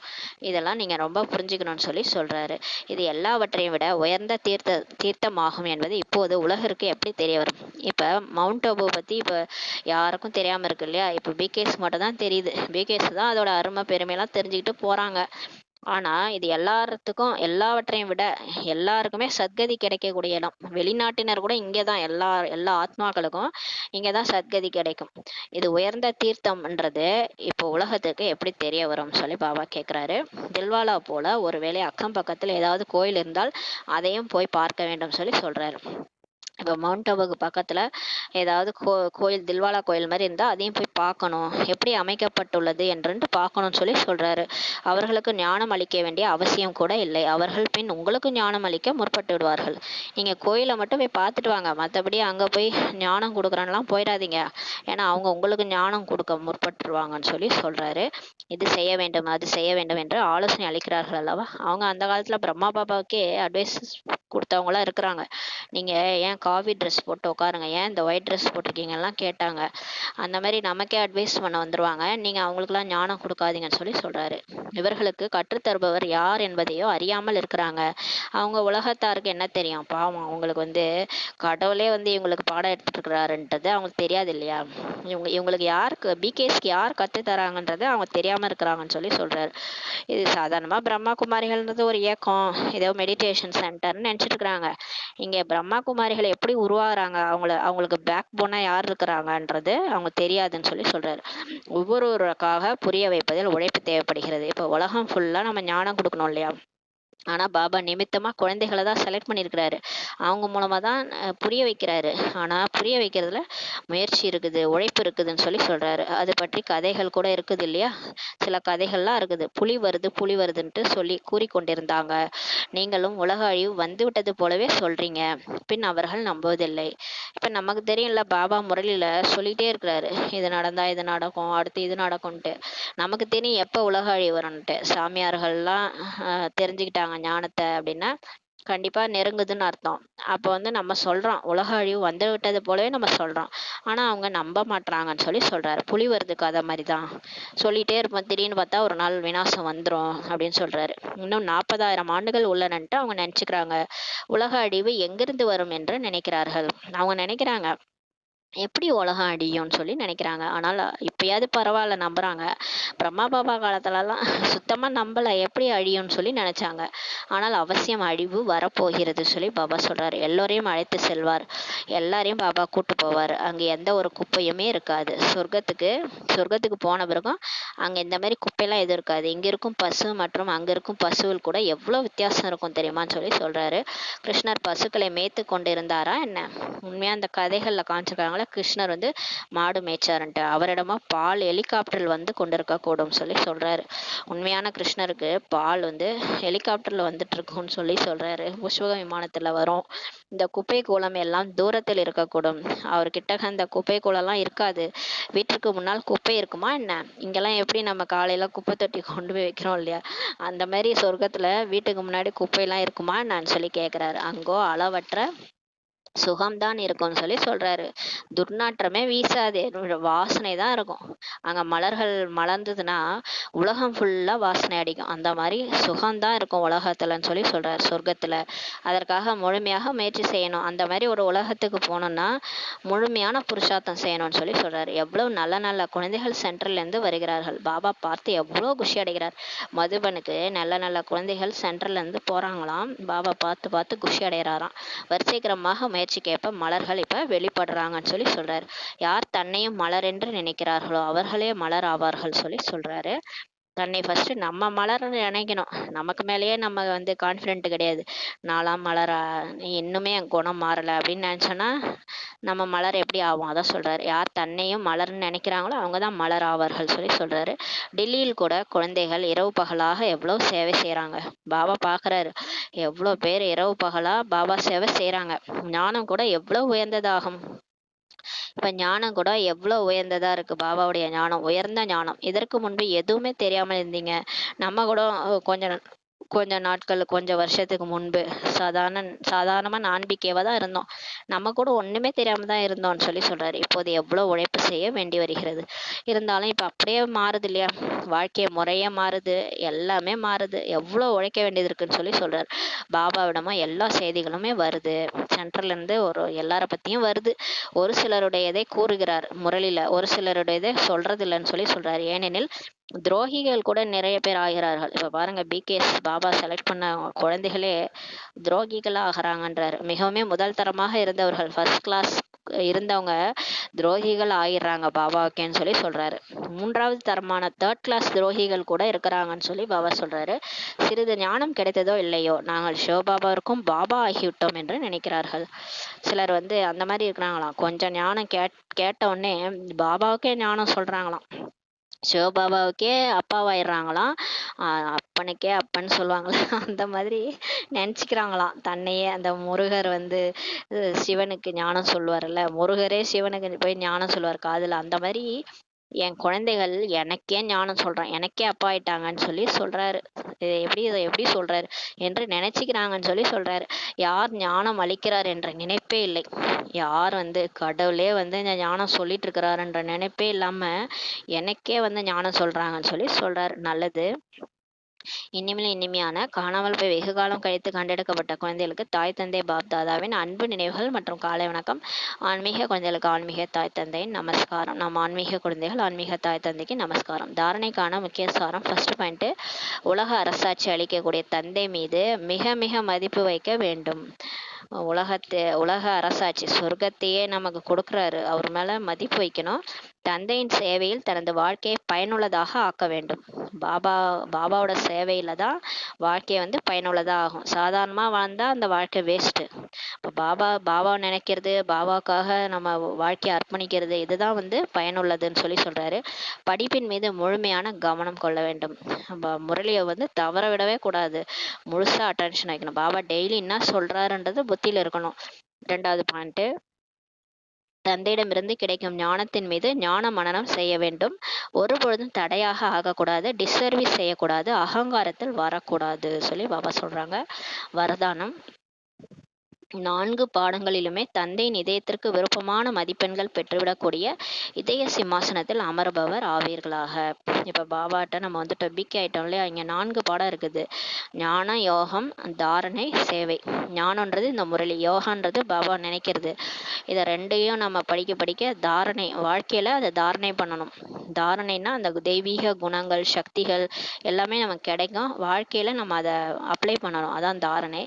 இதெல்லாம் நீங்க ரொம்ப புரிஞ்சுக்கணும்னு சொல்லி சொல்றாரு. இது எல்லாவற்றையும் விட உயர்ந்த தீர்த்தமாகும் என்பது இப்போது உலகிற்கு எப்படி தெரிய வரும்? இப்ப மவுண்ட் அபு பத்தி இப்ப யாருக்கும் தெரியாம இருக்கு இல்லையா? இப்ப பிகேஸ் மட்டும் தான் தெரியுது. பிகேஸ் தான் அதோட அருமை பெருமையெல்லாம் தெரிஞ்சுக்கிட்டு போறாங்க. ஆனா இது எல்லாவற்றையும் விட எல்லாருக்குமே சத்கதி கிடைக்கக்கூடிய இடம். வெளிநாட்டினர் கூட இங்கேதான், எல்லா ஆத்மாக்களுக்கும் இங்கதான் சத்கதி கிடைக்கும். இது உயர்ந்த தீர்த்தம்ன்றது இப்போ உலகத்துக்கு எப்படி தெரிய வரும் சொல்லி பாபா கேக்குறாரு. தில்வாலா போல ஒருவேளை அக்கம் பக்கத்துல ஏதாவது கோயில் இருந்தால் அதையும் போய் பார்க்க வேண்டும் சொல்லி சொல்றாரு. இப்போ மவுண்ட் அபுக்கு பக்கத்துல ஏதாவது கோயில், தில்வாலா கோயில் மாதிரி இருந்தா அதையும் போய் பார்க்கணும். எப்படி அமைக்கப்பட்டுள்ளது என்று பார்க்கணும்னு சொல்லி சொல்றாரு. அவர்களுக்கு ஞானம் அளிக்க வேண்டிய அவசியம் கூட இல்லை. அவர்கள் பின் உங்களுக்கு ஞானம் அளிக்க முற்பட்டு விடுவார்கள். நீங்க கோயிலை மட்டும் போய் பார்த்துட்டு வாங்க. மற்றபடி அங்க போய் ஞானம் கொடுக்குறேன்லாம் போயிடாதீங்க. ஏன்னா அவங்க உங்களுக்கு ஞானம் கொடுக்க முற்பட்டுருவாங்கன்னு சொல்லி சொல்றாரு. இது செய்ய வேண்டும், அது செய்ய வேண்டும் என்று ஆலோசனை அளிக்கிறார்கள் அல்லவா? அவங்க அந்த காலத்துல பிரம்மா பாபாவுக்கே அட்வைஸ் கொடுத்தவங்களா இருக்கிறாங்க. நீங்க ஏன் காவி ட்ரெஸ் போட்டு உட்காருங்க, ஏன் இந்த ஒயிட் ட்ரெஸ் போட்டிருக்கீங்கலாம் கேட்டாங்க. அந்த மாதிரி நமக்கே அட்வைஸ் பண்ண வந்துருவாங்க. நீங்க அவங்களுக்குலாம் ஞானம் கொடுக்காதீங்கன்னு சொல்லி சொல்றாரு. இவர்களுக்கு கற்றுத்தருபவர் யார் என்பதையோ அறியாமல் இருக்கிறாங்க. அவங்க உலகத்தாருக்கு என்ன தெரியும்? பாவம், அவங்களுக்கு கடவுளே இவங்களுக்கு பாடம் எடுத்துட்டு இருக்கிறாருன்றது அவங்களுக்கு தெரியாது இல்லையா? இவங்களுக்கு பிகேஸ்க்கு யார் கத்து தராங்கன்றது அவங்க தெரியாம இருக்கிறாங்கன்னு சொல்லி சொல்றாரு. இது சாதாரணமா பிரம்மா குமாரிகள்ன்றது ஒரு இயக்கம், ஏதோ மெடிடேஷன் சென்டர்னு நினைச்சிட்டு இருக்கிறாங்க. இங்கே பிரம்மா குமாரிகள் எப்படி உருவாகிறாங்க, அவங்களுக்கு பேக் போனா யார் இருக்கிறாங்கன்றது அவங்க தெரியாதுன்னு சொல்லி சொல்றாரு. ஒவ்வொருவருக்காக புரிய வைப்பதில் உழைப்பு தேவைப்படுகிறது. இப்போ உலகம் ஃபுல்லா நம்ம ஞானம் கொடுக்கணும் இல்லையா? ஆனா பாபா நிமித்தமா குழந்தைகளை தான் செலக்ட் பண்ணியிருக்கிறாரு. அவங்க மூலமா தான் புரிய வைக்கிறாரு. ஆனா புரிய வைக்கிறதுல முயற்சி இருக்குது, உழைப்பு இருக்குதுன்னு சொல்லி சொல்றாரு. அது பற்றி கதைகள் கூட இருக்குது இல்லையா? சில கதைகள்லாம் இருக்குது. புலி வருதுன்ட்டு சொல்லி கூறிக்கொண்டிருந்தாங்க. நீங்களும் உலக அழிவு வந்து விட்டது போலவே சொல்றீங்க. பின் அவர்கள் நம்புவதில்லை. இப்ப நமக்கு தெரியும்ல, பாபா முரளியில சொல்லிட்டே இருக்கிறாரு, இது நடந்தா இது நடக்கும், அடுத்து இது நடக்கும்ட்டு. நமக்கு தெரியும் எப்ப உலக அழிவு வரும்ன்ட்டு. சாமியார்கள்லாம் தெரிஞ்சுக்கிட்டாங்க ஞானத்தை அப்படின்னா கண்டிப்பா நெருங்குதுன்னு அர்த்தம். அப்போ வந்து நம்ம சொல்றோம் உலக அழிவு வந்து விட்டது போலவே நம்ம சொல்றோம். ஆனா அவங்க நம்ப மாட்றாங்கன்னு சொல்லி சொல்றாரு. புலி வருது கதை மாதிரிதான் சொல்லிட்டே இருப்போம், திடீர்னு பார்த்தா ஒரு நாள் விநாசம் வந்துரும் அப்படின்னு சொல்றாரு. இன்னும் 40,000 ஆண்டுகள் உள்ளனன்ட்டு அவங்க நினைச்சுக்கிறாங்க. உலக அழிவு எங்கிருந்து வரும் என்று நினைக்கிறார்கள். அவங்க நினைக்கிறாங்க எப்படி உலகம் அடியும்னு சொல்லி நினைக்கிறாங்க. ஆனால் இப்பயாவது பரவாயில்ல நம்புறாங்க. பிரம்மா பாபா காலத்துலலாம் சுத்தமா நம்பல, எப்படி அழியும்னு சொல்லி நினைச்சாங்க. ஆனால் அவசியம் அழிவு வரப்போகிறது சொல்லி பாபா சொல்றாரு. எல்லோரையும் அழைத்து செல்வார், எல்லாரையும் பாபா கூட்டு போவார். அங்க எந்த ஒரு குப்பையுமே இருக்காது. சொர்க்கத்துக்கு போன பிறகும் அங்க இந்த மாதிரி குப்பையெல்லாம் எதுவும் இருக்காது. இங்க இருக்கும் பசு மற்றும் அங்க இருக்கும் பசுவில் கூட எவ்வளவு வித்தியாசம் இருக்கும் தெரியுமான்னு சொல்லி சொல்றாரு. கிருஷ்ணர் பசுக்களை மேய்த்து கொண்டு இருந்தாரா என்ன? உண்மையா அந்த கதைகள்ல காமிச்சிருக்காங்களா, கிருஷ்ணர் வந்து மாடு மேய்ச்சாருன்ட்டு. அவரிடமா பால் ஹெலிகாப்டரில் வந்து கொண்டிருக்க கூடும் சொல்லி சொல்றாரு. உண்மையான கிருஷ்ணருக்கு பால் வந்து ஹெலிகாப்டர்ல வந்துட்டு இருக்கும்னு சொல்லி சொல்றாரு. புஷ்பக விமானத்துல வரும். இந்த குப்பை கூலம் எல்லாம் தூரத்தில் இருக்கக்கூடும். அவர்கிட்ட அந்த குப்பை கூலம்லாம் இருக்காது. வீட்டுக்கு முன்னால் குப்பை இருக்குமா என்ன? இங்கெல்லாம் எப்படி நம்ம காலையில குப்பை தொட்டி கொண்டு போய் வைக்கிறோம் இல்லையா, அந்த மாதிரி சொர்க்கத்துல வீட்டுக்கு முன்னாடி குப்பையெல்லாம் இருக்குமா என்னன்னு சொல்லி கேட்கிறாரு. அங்கோ அளவற்ற சுகம்தான் இருக்கும்னு சொல்லி சொல்றாரு. துர்நாற்றமே வீசாது, வாசனை தான் இருக்கும். அங்க மலர்கள் மலர்ந்ததுன்னா உலகம் ஃபுல்லா வாசனை அடிக்கும். அந்த மாதிரி சுகம்தான் இருக்கும் உலகத்துலன்னு சொல்லி சொல்றாரு சொர்க்கத்துல. அதற்காக முழுமையாக முயற்சி செய்யணும். அந்த மாதிரி ஒரு உலகத்துக்கு போகணும்னா முழுமையான புருஷார்த்தம் செய்யணும்னு சொல்லி சொல்றாரு. எவ்வளவு நல்ல நல்ல குழந்தைகள் சென்ட்ரல்ல இருந்து வருகிறார்கள். பாபா பார்த்து எவ்வளவு குஷி அடைகிறார். மதுபனுக்கு நல்ல நல்ல குழந்தைகள் சென்ட்ரல்ல இருந்து போறாங்களாம். பாபா பார்த்து பார்த்து குஷி அடைகிறாராம். வரிசைக்கிரமாக முயற்சிக்கேற்ப மலர்கள் இப்ப வெளிப்படுறாங்கன்னு சொல்லி சொல்றாரு. யார் தன்னையும் மலர் என்று நினைக்கிறார்களோ அவர்களே மலர் ஆவார்கள் சொல்லி சொல்றாரு. தன்னை ஃபர்ஸ்ட் நம்ம மலர்னு நினைக்கணும். நமக்கு மேலேயே நம்ம வந்து கான்ஃபிடென்ட் கிடையாது. நாலாம் மலரா, இன்னுமே என் குணம் மாறல அப்படின்னு நினைச்சோன்னா நம்ம மலர் எப்படி ஆகும்? அதான் சொல்றாரு. யார் தன்னையும் மலர்னு நினைக்கிறாங்களோ அவங்க தான் மலர் ஆவார்கள் சொல்லி சொல்றாரு. டெல்லியில் கூட குழந்தைகள் இரவு பகலாக எவ்வளவு சேவை செய்யறாங்க. பாபா பாக்குறாரு, எவ்வளவு பேர் இரவு பகலா பாபா சேவை செய்யறாங்க. ஞானம் கூட எவ்வளவு உயர்ந்ததாகும். இப்ப ஞானம் கூட எவ்வளவு உயர்ந்ததா இருக்கு. பாபாவுடைய ஞானம் உயர்ந்த ஞானம். இதற்கு முன்பு எதுவுமே தெரியாம இருந்தீங்க. நம்ம கூட கொஞ்ச நாட்கள் கொஞ்ச வருஷத்துக்கு முன்பு சாதாரணமா நான்பிக்கைவா தான் இருந்தோம். நம்ம கூட ஒண்ணுமே தெரியாம தான் இருந்தோம்னு சொல்லி சொல்றாரு. இப்போது எவ்வளவு உழைப்பு செய்ய வேண்டி வருகிறது. இருந்தாலும் இப்ப அப்படியே மாறுது இல்லையா, வாழ்க்கை முறையே மாறுது, எல்லாமே மாறுது. எவ்வளவு உழைக்க வேண்டியது இருக்குன்னு சொல்லி சொல்றாரு. பாபாவிடமா எல்லா செய்திகளுமே வருது. சென்ட்ரல்ல இருந்து எல்லார பத்தியும் வருது. ஒரு சிலருடையதை கூறுகிறார் முரளில, ஒரு சிலருடையதை சொல்றது இல்லைன்னு சொல்லி சொல்றாரு. ஏனெனில் துரோகிகள் கூட நிறைய பேர் ஆகிறார்கள். இப்ப பாருங்க, பிகேஎஸ் பாபா செலக்ட் பண்ண குழந்தைகளே துரோகிகளா ஆகிறாங்கன்றாரு. மிகவுமே முதல் தரமாக இருந்தவர்கள், ஃபர்ஸ்ட் கிளாஸ் இருந்தவங்க துரோகிகள் ஆயிடுறாங்க பாபாவுக்கேன்னு சொல்லி சொல்றாரு. மூன்றாவது தரமான தேர்ட் கிளாஸ் துரோகிகள் கூட இருக்கிறாங்கன்னு சொல்லி பாபா சொல்றாரு. சிறிது ஞானம் கிடைத்ததோ இல்லையோ நாங்கள் சிவபாபாவிற்கும் பாபா ஆகிவிட்டோம் என்று நினைக்கிறார்கள். சிலர் வந்து அந்த மாதிரி இருக்கிறாங்களாம். கொஞ்சம் ஞானம் கேட்ட உடனே பாபாவுக்கே ஞானம் சொல்றாங்களாம். சிவபாபாவுக்கே அப்பாவாயிடுறாங்களாம். அப்பனுக்கே அப்பன்னு சொல்லுவாங்களா, அந்த மாதிரி நினைச்சுக்கிறாங்களாம் தன்னையே. அந்த முருகர் வந்து சிவனுக்கு ஞானம் சொல்லுவார்ல, முருகரே சிவனுக்கு போய் ஞானம் சொல்லுவார் காதுல. அந்த மாதிரி என் குழந்தைகள் எனக்கே ஞானம் சொல்றான், எனக்கே அப்பா ஆயிட்டாங்கன்னு சொல்லி சொல்றாரு. இதை எப்படி சொல்றாரு என்று நினைச்சுக்கிறாங்கன்னு சொல்லி சொல்றாரு. யார் ஞானம் அளிக்கிறார் என்ற நினைப்பே இல்லை. யார் வந்து கடவுளே வந்து இந்த ஞானம் சொல்லிட்டு இருக்கிறாருன்ற நினைப்பே இல்லாம எனக்கே வந்து ஞானம் சொல்றாங்கன்னு சொல்லி சொல்றாரு. நல்லது. இனிமையில இனிமையான காணாமல் போய் வெகு காலம் கழித்து கண்டெடுக்கப்பட்ட குழந்தைகளுக்கு தாய் தந்தை பாப் தாதாவின் அன்பு நினைவுகள் மற்றும் காலை வணக்கம். ஆன்மீக குழந்தைகளுக்கு ஆன்மீக தாய் தந்தையின் நமஸ்காரம். நம்ம ஆன்மீக குழந்தைகள் ஆன்மீக தாய் தந்தைக்கு நமஸ்காரம். தாரணைக்கான முக்கிய சாரம். ஃபர்ஸ்ட் பாயிண்ட், உலக அரசாட்சி அளிக்கக்கூடிய தந்தை மீது மிக மிக மதிப்பு வைக்க வேண்டும். உலக அரசாட்சி சொர்க்கத்தையே நமக்கு கொடுக்குறாரு. அவர் மேல மதிப்பு வைக்கணும். தந்தையின் சேவையில் தனது வாழ்க்கையை பயனுள்ளதாக ஆக்க வேண்டும். பாபாவோட சேவையில தான் வாழ்க்கையை வந்து பயனுள்ளதாக ஆகும். சாதாரணமாக வாழ்ந்தா அந்த வாழ்க்கை வேஸ்ட்டு. இப்போ பாபாவை நினைக்கிறது, பாபாவுக்காக நம்ம வாழ்க்கையை அர்ப்பணிக்கிறது, இதுதான் வந்து பயனுள்ளதுன்னு சொல்றாரு. படிப்பின் மீது முழுமையான கவனம் கொள்ள வேண்டும். முரளியை வந்து தவற விடவே கூடாது. முழுசா அட்டென்ஷன் வைக்கணும். பாபா டெய்லி என்ன சொல்றாருன்றது புத்தியில இருக்கணும். 2வது பாயிண்ட், தந்தையிடமிருந்து கிடைக்கும் ஞானத்தின் மீது ஞான மனனம் செய்ய வேண்டும். ஒருபொழுதும் தடையாக ஆகக்கூடாது. டிஸ்சர்வீஸ் செய்யக்கூடாது. அகங்காரத்தில் வரக்கூடாது சொல்லி பாபா சொல்றாங்க. வரதானம்: 4 பாடங்களிலுமே தந்தையின் இதயத்திற்கு விருப்பமான மதிப்பெண்கள் பெற்றுவிடக்கூடிய இதய சிம்மாசனத்தில் அமர்பவர் ஆவீர்களாக. இப்போ பாபாட்ட நம்ம வந்து டொபிக் ஆயிட்டோம் இல்லையா? இங்கே 4 பாடம் இருக்குது. ஞானம், யோகம், தாரணை, சேவை. ஞானன்றது இந்த முரளி, யோகான்றது பாபா நினைக்கிறது. இதை 2ஐயும் நம்ம படிக்க தாரணை, வாழ்க்கையில அதை தாரணை பண்ணணும். தாரணைனா அந்த தெய்வீக குணங்கள், சக்திகள் எல்லாமே நமக்கு கிடைக்கும். வாழ்க்கையில நம்ம அதை அப்ளை பண்ணணும். அதான் தாரணை.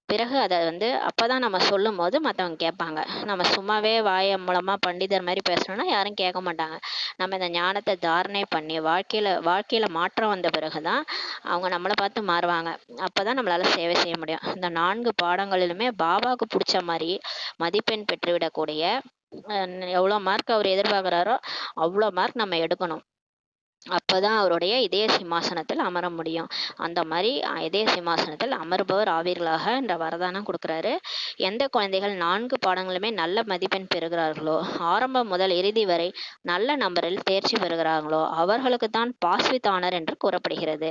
பிறகு அதை வந்து அப்பதான் நம்ம சொல்லும் போது மற்றவங்க கேட்பாங்க. நம்ம சும்மாவே வாய மூலமா பண்டிதர் மாதிரி பேசணும்னா யாரும் கேட்க மாட்டாங்க. நம்ம இந்த ஞானத்தை தாரணை பண்ணி வாழ்க்கையில மாற்றம் வந்த பிறகுதான் அவங்க நம்மளை பார்த்து மாறுவாங்க. அப்பதான் நம்மளால சேவை செய்ய முடியும். இந்த 4 பாடங்களிலுமே பாபாவுக்கு பிடிச்ச மாதிரி மதிப்பெண் பெற்றுவிடக்கூடிய, எவ்வளோ மார்க் அவர் எதிர்பார்க்குறாரோ அவ்வளோ மார்க் நம்ம எடுக்கணும். அப்பதான் அவருடைய இதய சிம்மாசனத்தில் அமர முடியும். அந்த மாதிரி இதய சிம்மாசனத்தில் அமர்பவர் ஆவீர்களாக என்ற வரதானம் கொடுக்குறாரு. எந்த குழந்தைகள் 4 பாடங்களுமே நல்ல மதிப்பெண் பெறுகிறார்களோ, ஆரம்பம் முதல் இறுதி வரை நல்ல நம்பரில் தேர்ச்சி பெறுகிறார்களோ அவர்களுக்கு தான் பாஸ்வித் ஆனர் என்று கூறப்படுகிறது.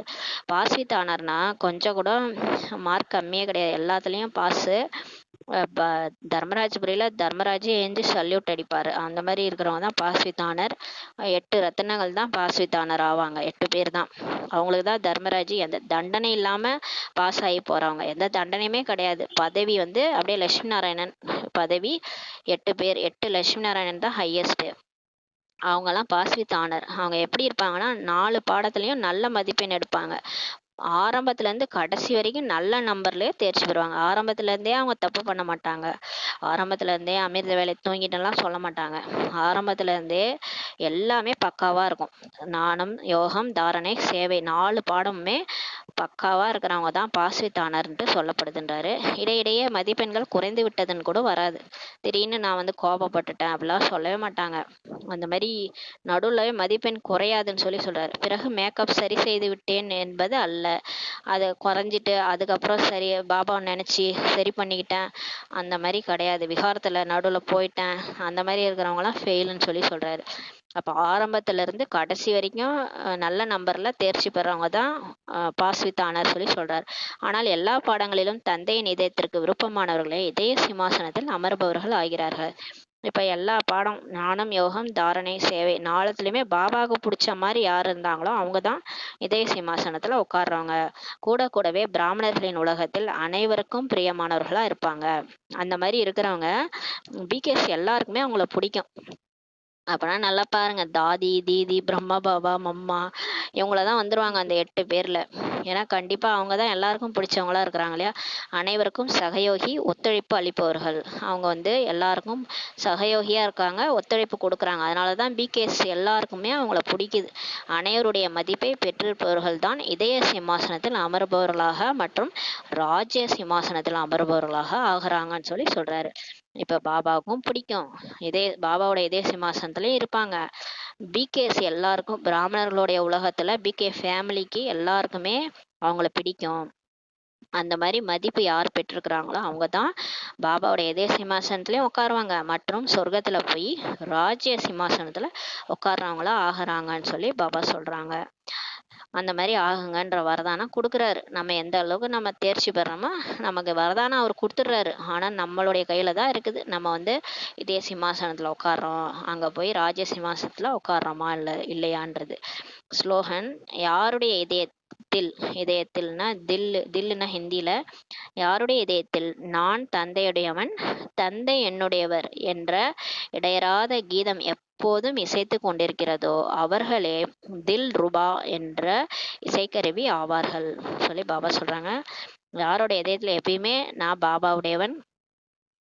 பாஸ்வித் ஆனர்னா கொஞ்சம் கூட மார்க் கம்மியே கிடையாது, எல்லாத்துலேயும் பாஸு. தர்மராஜபுரியில தர்மராஜே ஏஞ்சி சல்யூட் அடிப்பாரு. அந்த மாதிரி இருக்கிறவங்க தான் பாஸ்வித் ஆனர். 8 ரத்தினங்கள் தான் பாஸ்வித் ஆனர் ஆவாங்க. 8 பேர் தான். அவங்களுக்கு தான் தர்மராஜ் எந்த தண்டனை இல்லாம பாஸ் ஆகி போறவங்க. எந்த தண்டனையுமே கிடையாது. பதவி வந்து அப்படியே லட்சுமி நாராயணன் பதவி. 8 பேர், 8 லட்சுமி நாராயணன் தான் ஹையஸ்ட். அவங்கெல்லாம் பாஸ்வித் ஆனர். அவங்க எப்படி இருப்பாங்கன்னா 4 பாடத்துலயும் நல்ல மதிப்பெண் எடுப்பாங்க. ஆரம்பத்துல இருந்து கடைசி வரைக்கும் நல்ல நம்பர்லயே தேர்ச்சி பெறுவாங்க. ஆரம்பத்துல இருந்தே அவங்க தப்பு பண்ண மாட்டாங்க. ஆரம்பத்துல இருந்தே அமிர்த வேலை தூங்கிட்டெல்லாம் சொல்ல மாட்டாங்க. ஆரம்பத்துல இருந்தே எல்லாமே பக்காவா இருக்கும். ஞானம், யோகம், தாரணை, சேவை 4 பாடமுமே பக்காவா இருக்கிறவங்க தான் பாஸ்வித் ஆனர்ன்ட்டு சொல்லப்படுதுன்றாரு. இடையிடையே மதிப்பெண்கள் குறைந்து விட்டதுன்னு கூட வராது. திடீர்னு நான் வந்து கோபப்பட்டுட்டேன் அப்படிலாம் சொல்லவே மாட்டாங்க. அந்த மாதிரி நடுவுல மதிப்பெண் குறையாதுன்னு சொல்றாரு. பிறகு மேக்கப் சரி செய்து விட்டேன் என்பது அல்ல. அதை குறைஞ்சிட்டு அதுக்கப்புறம் சரி பாபாவை நினைச்சு சரி பண்ணிக்கிட்டேன் அந்த மாதிரி கிடையாது. விகாரத்துல நடுவில் போயிட்டேன் அந்த மாதிரி இருக்கிறவங்களாம் ஃபெயிலுன்னு சொல்றாரு. அப்போ ஆரம்பத்துல இருந்து கடைசி வரைக்கும் நல்ல நம்பர்ல தேர்ச்சி பெறவங்க தான் பாஸ்வித் ஆனர் சொல்றாரு. ஆனால் எல்லா பாடங்களிலும் தந்தையின் இதயத்திற்கு விருப்பமானவர்களே இதய சிம்மாசனத்தில் அமர்பவர்கள் ஆகிறார்கள். இப்போ எல்லா பாடம் ஞானம், யோகம், தாரணை, சேவை 4துலையுமே பாபாவுக்கு பிடிச்ச மாதிரி யார் இருந்தாங்களோ அவங்க தான் இதய சிம்மாசனத்துல உட்கார்றவங்க. கூடவே பிராமணர்களின் உலகத்தில் அனைவருக்கும் பிரியமானவர்களா இருப்பாங்க. அந்த மாதிரி இருக்கிறவங்க பிகேஸ் எல்லாருக்குமே அவங்கள பிடிக்கும். அப்பனா நல்லா பாருங்க, தாதி, தீதி, பிரம்மா பாபா, மம்மா இவங்களதான் வந்துருவாங்க அந்த 8 பேர்ல. ஏன்னா கண்டிப்பா அவங்க தான் எல்லாருக்கும் பிடிச்சவங்களா இருக்கிறாங்க இல்லையா? அனைவருக்கும் சகயோகி, ஒத்துழைப்பு அளிப்பவர்கள். அவங்க வந்து எல்லாருக்கும் சகயோகியா இருக்காங்க, ஒத்துழைப்பு கொடுக்குறாங்க. அதனாலதான் பிகேஎஸ் எல்லாருக்குமே அவங்கள பிடிக்குது. அனைவருடைய மதிப்பை பெற்றிருப்பவர்கள் தான் இதய சிம்மாசனத்தில் அமர்பவர்களாக மற்றும் ராஜ்ய சிம்மாசனத்தில் அமர்பவர்களாக ஆகிறாங்கன்னு சொல்றாரு. இப்ப பாபாவுக்கும் பிடிக்கும், பாபாவோட இதய சிம்மாசனத்திலயும் இருப்பாங்க. பிகேஎஸ் எல்லாருக்கும், பிராமணர்களுடைய உலகத்துல பிகே ஃபேமிலிக்கு எல்லாருக்குமே அவங்கள பிடிக்கும். அந்த மாதிரி மதிப்பு யார் பெற்றிருக்கிறாங்களோ அவங்க தான் பாபாவோட இதய சிம்மாசனத்திலயும் உட்காருவாங்க மற்றும் சொர்க்கத்துல போய் ராஜ்ய சிம்மாசனத்துல உட்கார்றவங்களா ஆகிறாங்கன்னு பாபா சொல்றாங்க. அந்த மாதிரி ஆகுங்கன்ற வரதானம் கொடுக்குறாரு. நம்ம எந்த அளவுக்கு நம்ம தேர்ச்சி பெறோமோ நமக்கு வரதானம் அவர் கொடுத்துட்றாரு. ஆனால் நம்மளுடைய கையில தான் இருக்குது. நம்ம வந்து இதே சிம்மாசனத்தில் உட்கார்றோம், அங்கே போய் ராஜ்ய சிம்மாசனத்தில் உட்கார்றோமா இல்லையான்றது. ஸ்லோகன்: யாருடைய இதயத்தில்னா தில்லுனா ஹிந்தியில, யாருடைய இதயத்தில் நான் தந்தையுடையவன், தந்தை என்னுடையவர் என்ற இடையறாத கீதம் எப்போதும் இசைத்து கொண்டிருக்கிறதோ அவர்களே தில் ரூபா என்ற இசைக்கருவி ஆவார்கள் பாபா சொல்றாங்க. யாரோட இதயத்துல எப்பயுமே நான் பாபாவுடையவன்,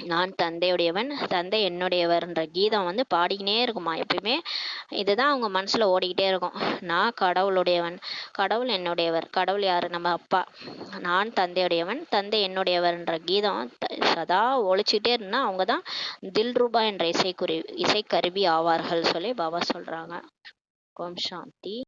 நான் தந்தையுடையவன், தந்தை என்னுடையவர்ன்ற கீதம் வந்து பாடிக்கினே இருக்குமா எப்பயுமே. இதுதான் அவங்க மனசுல ஓடிக்கிட்டே இருக்கும். நான் கடவுளுடையவன், கடவுள் என்னுடையவர். கடவுள் யாரு? நம்ம அப்பா. நான் தந்தையுடையவன், தந்தை என்னுடையவர்ன்ற கீதம் சதா ஒழிச்சுட்டே இருந்தா அவங்க தான் தில்ரூபா என்ற இசைக்கருவி ஆவார்கள் சொல்லி பாபா சொல்றாங்க. ஓம் சாந்தி.